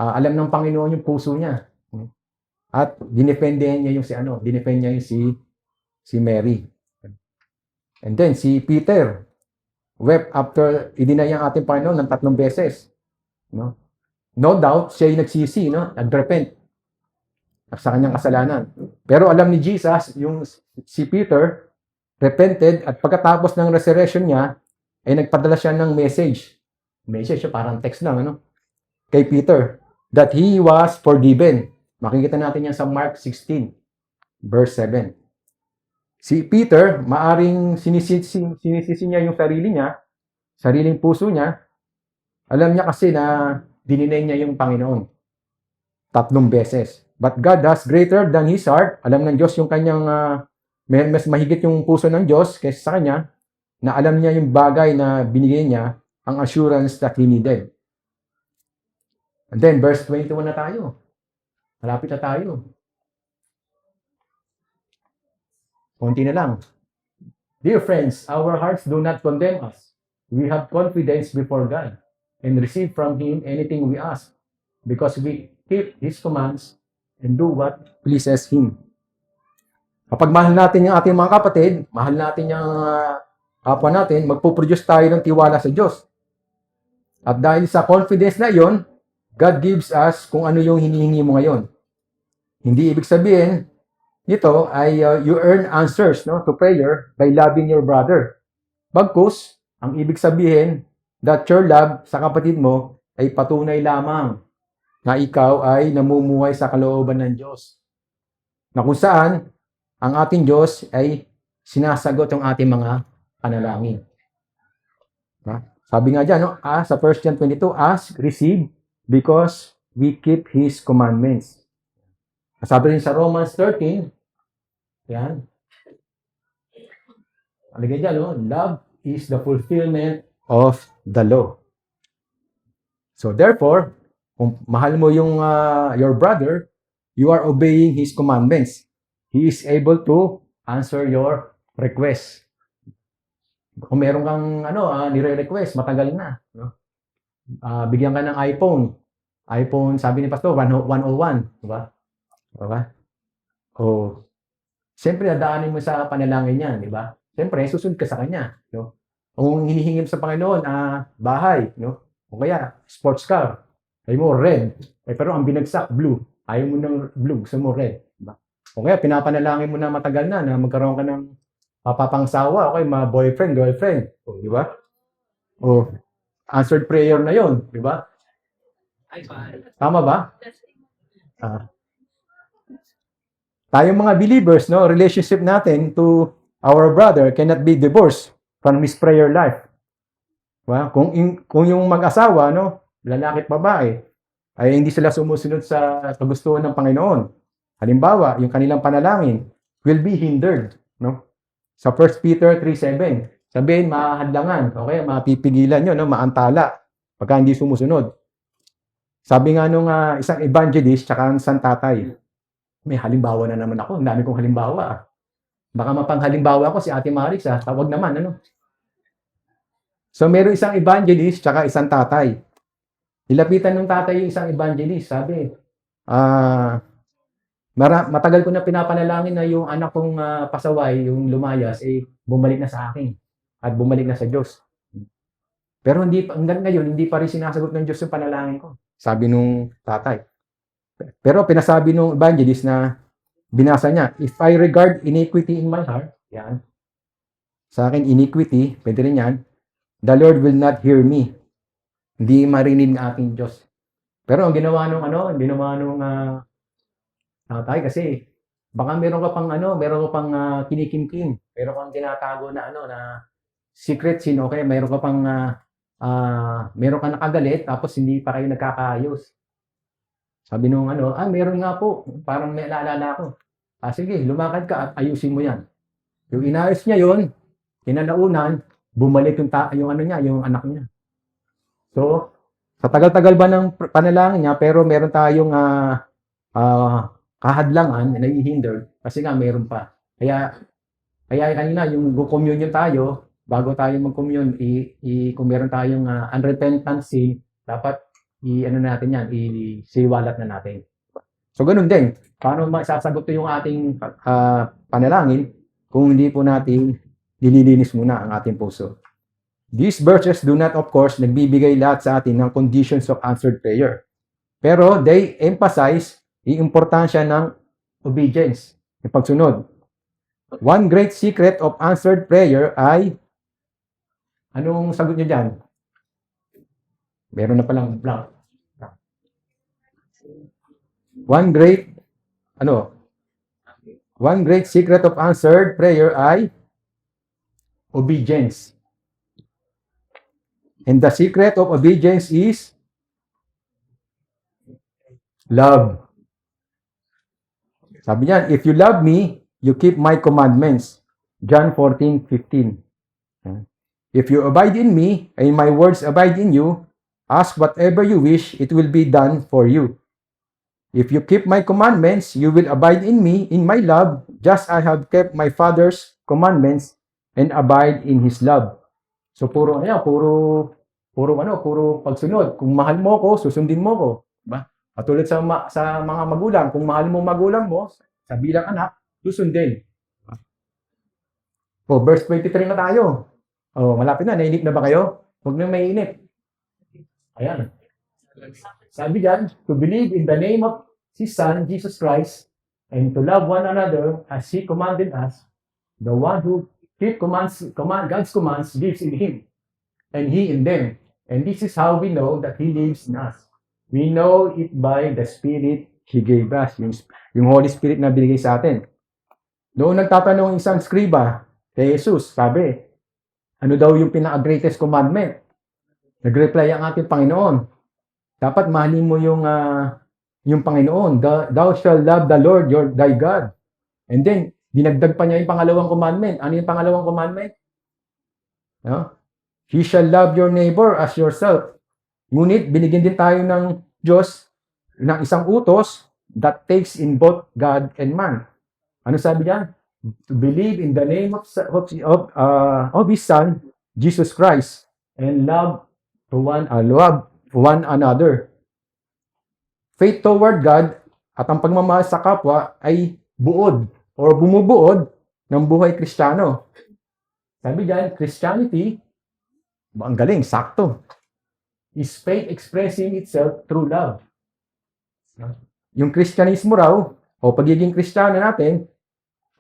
alam ng Panginoon yung puso niya. At dinefend niya yung si Mary. And then si Peter wept after i-deny ang ating Panginoon ng 3 beses. No doubt, siya yung nagsisi, no? Nag-repent sa kanyang kasalanan. Pero alam ni Jesus, yung si Peter, repented at pagkatapos ng resurrection niya, ay nagpadala siya ng message. Message siya, parang text lang, kay Peter, that he was forgiven. Makikita natin yan sa Mark 16, verse 7. Si Peter, maaring sinisisi niya yung sariling puso niya. Alam niya kasi na dininay niya yung Panginoon 3 beses. But God has greater than His heart. Alam ng Diyos yung kanyang mas mahigit yung puso ng Diyos kaysa sa kanya, na alam niya yung bagay na binigay niya, ang assurance that he needed. And then, verse 21 na tayo. Malapit na tayo. Konti na lang. Dear friends, our hearts do not condemn us. We have confidence before God and receive from Him anything we ask because we keep His commands and do what pleases Him. Kapag mahal natin yung ating mga kapatid, mahal natin yung kapwa natin, magpuproduce tayo ng tiwala sa Diyos. At dahil sa confidence na yon, God gives us kung ano yung hinihingi mo ngayon. Hindi ibig sabihin nito ay you earn answers to prayer by loving your brother. Bagkus, ang ibig sabihin that your love sa kapatid mo ay patunay lamang na ikaw ay namumuhay sa kalooban ng Diyos. Na kung saan ang ating Diyos ay sinasagot ang ating mga panalangin. Sabi nga dyan, sa 1 John 22, ask, receive, because we keep His commandments. Sabi rin sa Romans 13, yan. Alagay dyan, love is the fulfillment of the law. So therefore, kung mahal mo yung your brother, you are obeying his commandments. He is able to answer your request. Kung meron kang nire-request, matagal na. Bigyan ka ng iPhone. iPhone, sabi ni Pastor, 101. Diba? Diba? Siyempre, dadaanin mo sa panalangin niya, di ba? Siyempre, susunod ka sa kanya. No? Kung hinihingi mo sa Panginoon, bahay, no? O kaya, sports car. Ayaw mo, red. Pero ang binagsak, blue. Ayaw mo ng blue, gusto mo red. Diba? O kaya, pinapanalangin mo na matagal na magkaroon ka ng papangsawa, okay, mga boyfriend, girlfriend. O, di ba? O, answered prayer na yon, di ba? Tama ba? Tayong mga believers, relationship natin to our brother cannot be divorced from his prayer life. Diba? Kung yung mag-asawa, lalaki at babae, ay hindi sila sumusunod sa kagustuhan ng Panginoon. Halimbawa, yung kanilang panalangin will be hindered. Sa 1 Peter 3:7, sabihin, mahadlangan, okay, mapipigilan nyo, maantala, pagka hindi sumusunod. Sabi nga nung isang evangelist, tsaka isang tatay, may halimbawa na naman ako. Ang dami kong halimbawa. Baka mapanghalimbawa ako si Ate Maris. Tawag naman. So, meron isang evangelist tsaka isang tatay. Nilapitan ng tatay yung isang evangelist. Sabi, matagal ko na pinapanalangin na yung anak kong pasaway, yung lumayas, bumalik na sa akin. At bumalik na sa Diyos. Pero hanggang ngayon, hindi pa rin sinasagot ng Diyos yung panalangin ko. Sabi nung tatay. Pero pinasabi nung evangelist na binasa niya, if I regard iniquity in my heart, yan, sa akin iniquity, pwede rin yan, the Lord will not hear me. Hindi marinig ng ating Diyos. Pero ang ginawa nung tatay kasi baka meron ka pang kinikimkim, meron kang tinatago na secret sin, okay, meron ka pang meron kang nakagalit tapos hindi pa kayo nagkakaayos. Sabi nung meron nga po, parang may naalala ako. Sige, lumakad ka at ayusin mo yan. Yung inayos niya yun, kinalaunan, bumalik yung anak niya. So, sa tagal-tagal ba ng panalangin niya, pero meron tayong kahadlangan na nai-hinder kasi nga meron pa. Kaya kanina, yung communion tayo, bago tayo mag-commune, kung meron tayong unrepentant sin, dapat natin yan, isiwalat na natin. So, ganun din. Paano masasagot yung ating panalangin kung hindi po natin nililinis muna ang ating puso? These verses do not, of course, nagbibigay lahat sa atin ng conditions of answered prayer. Pero they emphasize yung importansya ng obedience, yung pagsunod. One great secret of answered prayer ay, anong sagot nyo dyan? Meron na palang blank. One great secret of answered prayer ay obedience. And the secret of obedience is love. Sabi niyan, if you love me, you keep my commandments. John 14:15. If you abide in me, and my words abide in you, ask whatever you wish, it will be done for you. If you keep my commandments, you will abide in me, in my love, just as I have kept my Father's commandments and abide in His love. So puro pagsunod. Kung mahal mo ko, susundin mo ko, ba? Katulad sa mga magulang, kung mahal mo magulang mo, sa bilang anak, susundin. Verse 23 na tayo. Malapit na, nainip na ba kayo? Huwag na mainip. Ayan. Sabi diyan, to believe in the name of His Son, Jesus Christ, and to love one another as He commanded us. The one who keeps God's commands lives in Him, and He in them. And this is how we know that He lives in us. We know it by the Spirit He gave us. Yung Holy Spirit na binigay sa atin. Noong nagtatanong isang skriba kay Jesus, sabi, ano daw yung pinaka-greatest commandment? Nag-reply ang ating Panginoon. Dapat mahalin mo yung Panginoon. Thou shalt love the Lord thy God. And then, dinagdag pa niya yung pangalawang commandment. Ano yung pangalawang commandment? No? He shall love your neighbor as yourself. Ngunit, binigyan din tayo ng Diyos ng isang utos that takes in both God and man. Ano sabi diyan? To believe in the name of His Son, Jesus Christ, and love one another. Faith toward God at ang pagmamahal sa kapwa ay buod o bumubuod ng buhay Kristiyano. Sabi diyan, Christianity, ang galing, sakto, is faith expressing itself through love. Yung Kristyanismo raw, o pagiging Kristiyano natin,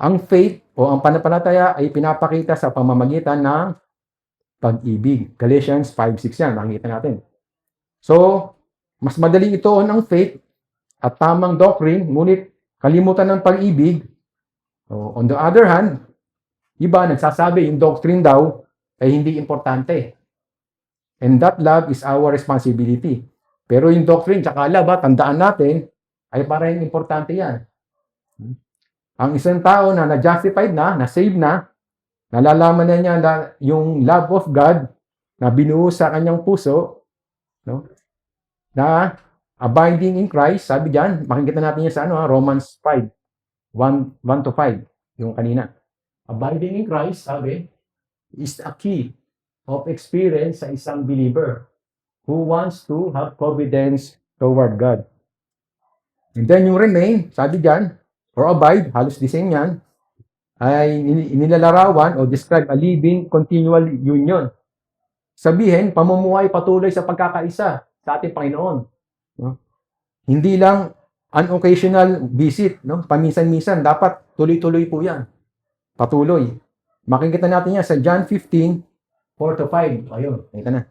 ang faith o ang pananampalataya ay pinapakita sa pamamagitan ng pag-ibig. Galatians 5:6 yan, makikita natin. So, mas madaling ituon ang faith at tamang doctrine, ngunit kalimutan ng pag-ibig. On the other hand, iba nagsasabi yung doctrine daw ay hindi importante. And that love is our responsibility. Pero yung doctrine tsaka love, tandaan natin, ay parang importante yan. Ang isang tao na na-justified na, na-saved na, nalalaman na niya na yung love of God na binuo sa kanyang puso, no? Na abiding in Christ, sabi diyan, makikita natin yan sa Romans 5, 1-5, yung kanina. Abiding in Christ, sabi, is a key of experience sa isang believer who wants to have confidence toward God. And then yung remain, sabi diyan, or abide, halos the same yan, ay nilalarawan o describe a living continual union. Sabihin, pamumuhay patuloy sa pagkakaisa sa ating Panginoon. No? Hindi lang an occasional visit, no? Paminsan-minsan, dapat tuloy-tuloy po yan. Patuloy. Makikita natin yan sa John 15:4-5. Ayun, nakita na.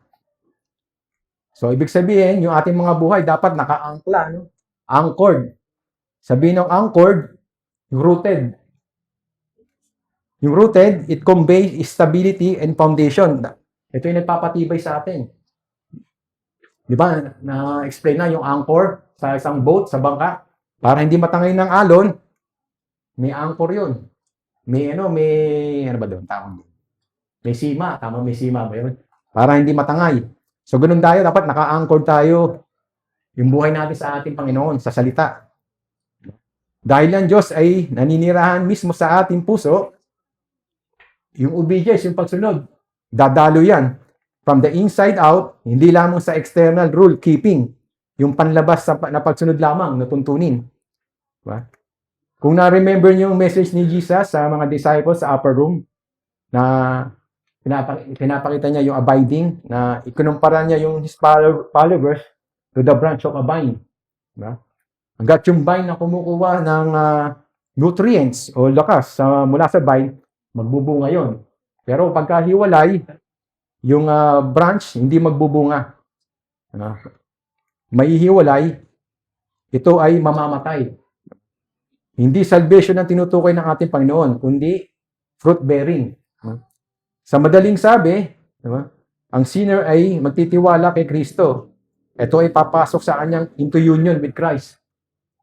So, ibig sabihin, yung ating mga buhay dapat naka-angkla, no? Anchored. Sabihin ng anchored, rooted. Yung rooted, it conveys stability and foundation. Ito yung nagpapatibay sa atin. Di ba? Na-explain na yung anchor sa isang boat, sa bangka. Para hindi matangay ng alon, may anchor yun. May ano ba doon? Tama. May sima. Tama, may sima ba yun? Para hindi matangay. So, ganun tayo. Dapat naka-anchor tayo yung buhay natin sa ating Panginoon, sa salita. Dahil ang Diyos ay naninirahan mismo sa ating puso, yung obedience, yung pagsunod, dadalo yan. From the inside out, hindi lamang sa external rule keeping, yung panlabas na pagsunod lamang, natuntunin. Diba? Kung na-remember niyo yung message ni Jesus sa mga disciples sa upper room, na pinapakita niya yung abiding, na ikunumpara niya yung his followers to the branch of a vine. Diba? Hanggat yung vine na kumukuha ng nutrients o lakas mula sa vine, magbubunga yon. Pero pagka hiwalay, yung branch, hindi magbubunga. May hiwalay, ito ay mamamatay. Hindi salvation ang tinutukoy ng ating Panginoon, kundi fruit bearing. Sa madaling sabi, diba, ang sinner ay magtitiwala kay Kristo. Ito ay papasok sa kanyang into union with Christ.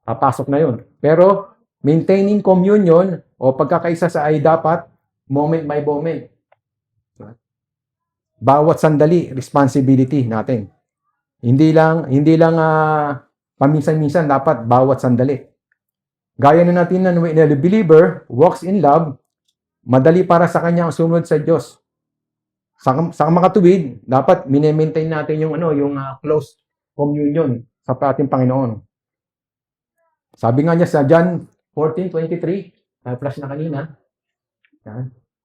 Papasok na yun. Pero, Maintaining communion o pagkakaisa sa ay dapat moment by moment. Bawat sandali, responsibility natin. Hindi lang paminsan-minsan, dapat bawat sandali. Gaya na natin na the believer walks in love, madali para sa kanya ang sumunod sa Diyos. Sa makatuwid, dapat mine-maintain natin yung close communion sa ating Panginoon. Sabi nga niya sa John 14:23, flash na kanina.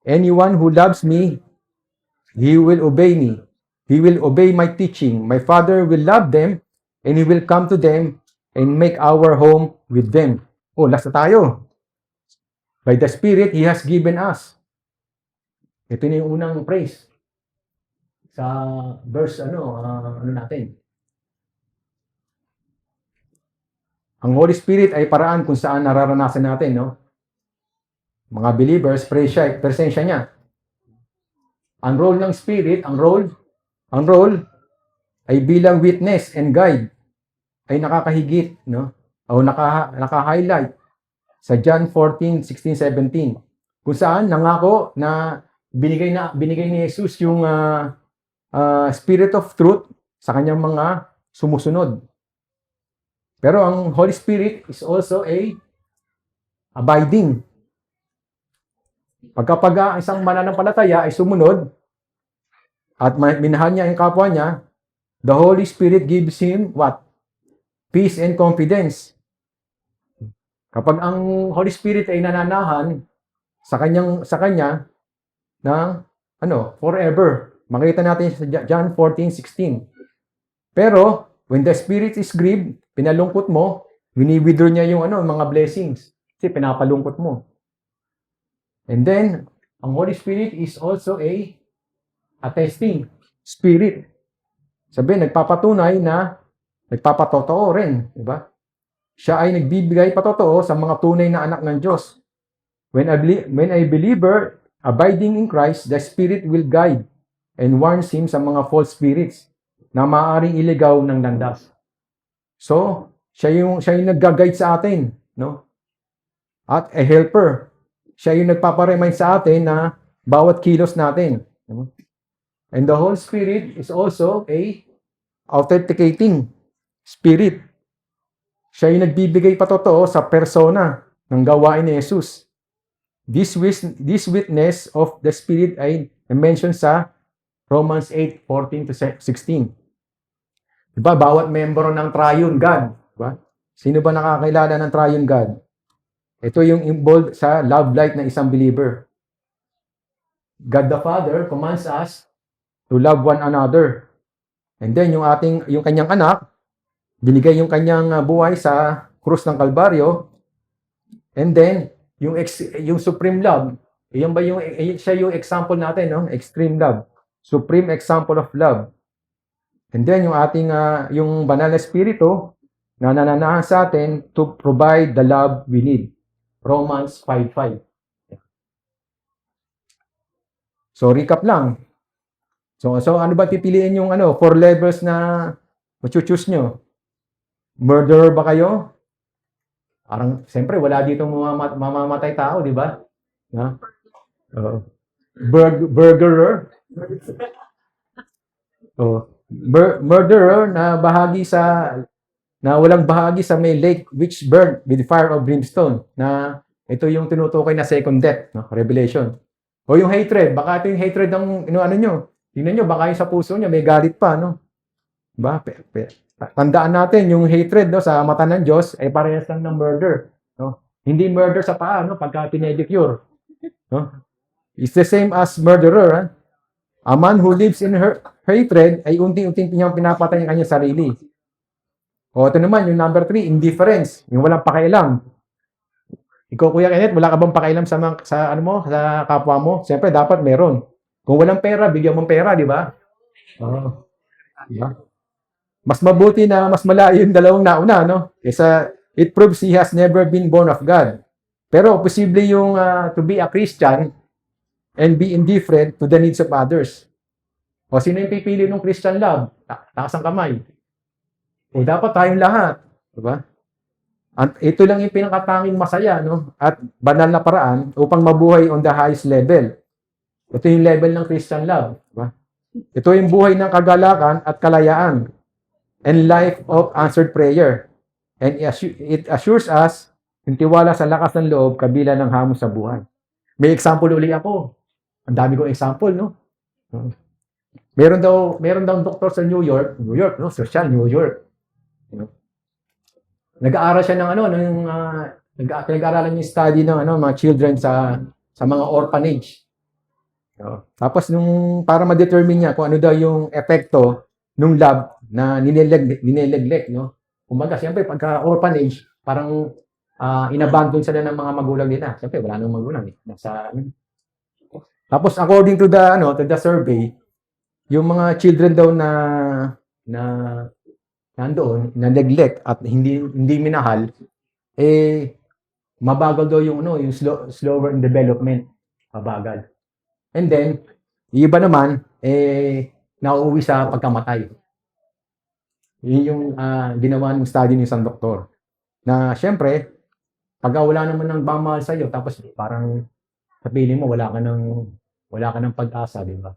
Anyone who loves me, he will obey me. He will obey my teaching. My Father will love them, and He will come to them and make our home with them. Oh, last na tayo. By the Spirit, He has given us. Ito na yung unang praise. Sa verse, natin. Ang Holy Spirit ay paraan kung saan nararanasan natin, no? Mga believers, presensya niya. Ang role ng Spirit, ang role ay bilang witness and guide ay nakakahigit, no? O naka-highlight sa John 14:16, 17. Kung saan nangako na binigay ni Jesus yung Spirit of truth sa kanyang mga sumusunod. Pero ang Holy Spirit is also abiding. Pagkapag isang mananampalataya ay sumunod at minahal niya ang kapwa niya, the Holy Spirit gives him what? Peace and confidence. Kapag ang Holy Spirit ay nananahan sa kanya na forever. Makita natin sa John 14:16. Pero when the Spirit is grieved, pinalungkot mo, wini-withdraw niya yung mga blessings kasi pinapalungkot mo. And then ang Holy Spirit is also a attesting spirit. Sabihin, nagpapatunay na nagpapatotoo rin, di ba? Siya ay nagbibigay patotoo sa mga tunay na anak ng Diyos. When a believer abiding in Christ, the Spirit will guide and warns him sa mga false spirits na maaaring iligaw ng landas. So, siya yung nagga-guide sa atin, no? At a helper. Siya yung nagpaparemind sa atin na bawat kilos natin. And the Holy Spirit is also a authenticating spirit. Siya yung nagbibigay patotoo sa persona ng gawain ni Jesus. This witness of the Spirit ay mention sa Romans 8:14-16. Diba, bawat membro ng Triune God. Diba? Sino ba nakakilala ng Triune God? Ito yung involved sa love life ng isang believer. God the Father commands us to love one another. And then yung kanyang anak, binigay yung kanyang buhay sa krus ng Kalbaryo. And then yung supreme love, siya yung example natin, no? Extreme love. Supreme example of love. And then yung banal na espiritu na nananahan sa atin to provide the love we need. Romans 5:5. So recap lang. So ano ba pipiliin yung 4 levels na choose nyo? Murderer ba kayo? Parang siyempre wala dito mamamatay tao, di ba? Burglar. Murderer na walang bahagi sa may lake which burned with fire of brimstone, na ito yung tinutukoy na second death, no? Revelation. O yung hatred, baka ito yung hatred ng nyo. Tingnan nyo, baka yung sa puso nyo may galit pa, no? Diba? Tandaan natin yung hatred, no, sa mata ng Diyos ay parehas lang ng murder, no? Hindi murder sa paa, no, pagka pinedicure, no? It's the same as murderer, ha? A man who lives in hatred ay unti-unting niyang pinapatay ang kanyang sarili. O ito naman, yung number 3, indifference. Yung walang pakialam. Ikaw, Kuya Kenneth, wala ka bang pakialam sa kapwa mo? Siyempre, dapat meron. Kung walang pera, bigyan mong pera, di ba? Diba? Mas mabuti na mas malayo yung dalawang nauna, no? Kesa it proves he has never been born of God. Pero posible yung to be a Christian and be indifferent to the needs of others. O sino yung pipili ng Christian love? Taas ang kamay. O dapat tayong lahat. Diba? At ito lang yung pinakatanging masaya, no? At banal na paraan upang mabuhay on the highest level. Ito yung level ng Christian love. Diba? Ito yung buhay ng kagalakan at kalayaan and life of answered prayer. And it assures us yung tiwala sa lakas ng loob kabila ng hamon sa buhay. May example uli ako. Ang dami kong example, no? Meron daw doktor sa New York, no? Social New York. You know? Nag-aaral siya ng nag-aaralan yung study ng mga children sa mga orphanage. Tapos para ma-determine niya kung ano daw yung epekto nung love na nineglect, no? Kumbaga, siyempre pagka orphanage, parang inabandon sila ng mga magulang nila. Siyempre wala nang magulang eh. Tapos according to the survey, yung mga children daw na nandoon, na neglect at hindi minahal, mabagal daw yung slower in development, mabagal. And then, yung iba naman, nauuwi sa pagkamatay. Yun yung ginawa ng study ng isang doktor. Na syempre, pag wala naman ng bamahal sa'yo, tapos parang sa piling mo, wala ka ng pag-asa, di ba?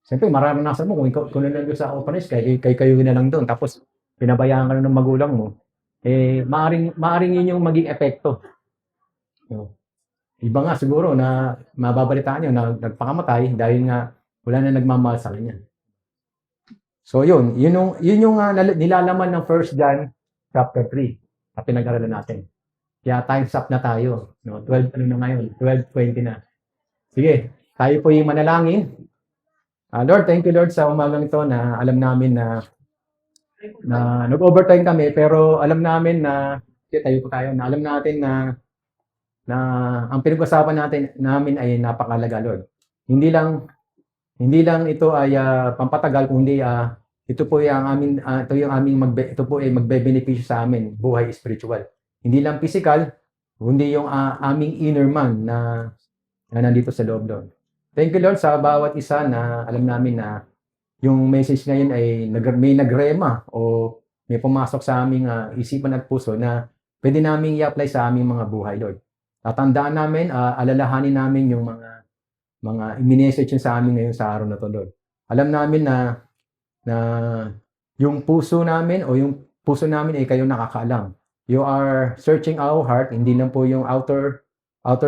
Siyempre, mararanasan mo kung nandun sa orphanage, kayo na lang doon. Tapos, pinabayaan ka na ng magulang mo. Maaring yun yung maging epekto. Iba nga siguro na mababalitaan nyo na nagpakamatay dahil nga wala na nagmamahal sa kanya. So yun yung nilalaman ng 1 John chapter 3 na pinag-aralan natin. Kaya time's up na tayo. No? 12 na ngayon? 12:20 na. Sige, tayo po yung manalangin. Lord, thank you Lord sa umagang ito na alam namin na nag-overtime kami pero alam namin na tayo po tayo na alam natin na ang pinag-usapan namin ay napakalaga, Lord. Hindi lang ito ay pampatagal kundi ito po ay magbe-benepisyo sa amin, buhay spiritual. Hindi lang physical, kundi yung aming inner man na nandito sa loob, Lord. Thank you, Lord, sa bawat isa na alam namin na yung message ngayon ay may nagrema o may pumasok sa aming isipan at puso na pwede namin i-apply sa aming mga buhay, Lord. Tatandaan namin, alalahanin namin yung mga i-message sa amin ngayon sa araw na to, Lord. Alam namin na yung puso namin ay kayo nakakaalam. You are searching our heart, hindi lang po yung outer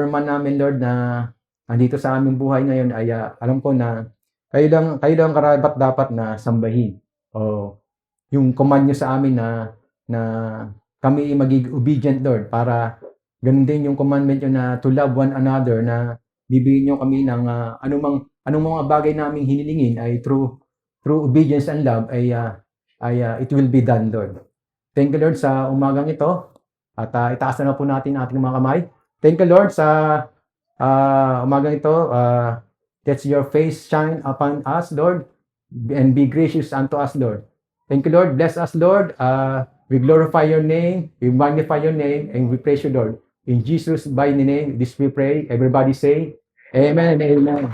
man namin, Lord, na andito sa aming buhay ngayon ay alam ko na kayo lang karapat dapat na sambahin. O yung command nyo sa amin na kami magiging obedient, Lord, para ganun din yung commandment nyo na to love one another, na bibigyan nyo kami ng anumang mga bagay naming hinilingin ay through obedience and love ay it will be done, Lord. Thank you, Lord, sa umagang ito. At itaas na po natin ating mga kamay. Thank you, Lord, sa umagang ito. Let your face shine upon us, Lord, and be gracious unto us, Lord. Thank you, Lord. Bless us, Lord. We glorify your name, we magnify your name, and we praise you, Lord. In Jesus' mighty name, this we pray. Everybody say, Amen and Amen.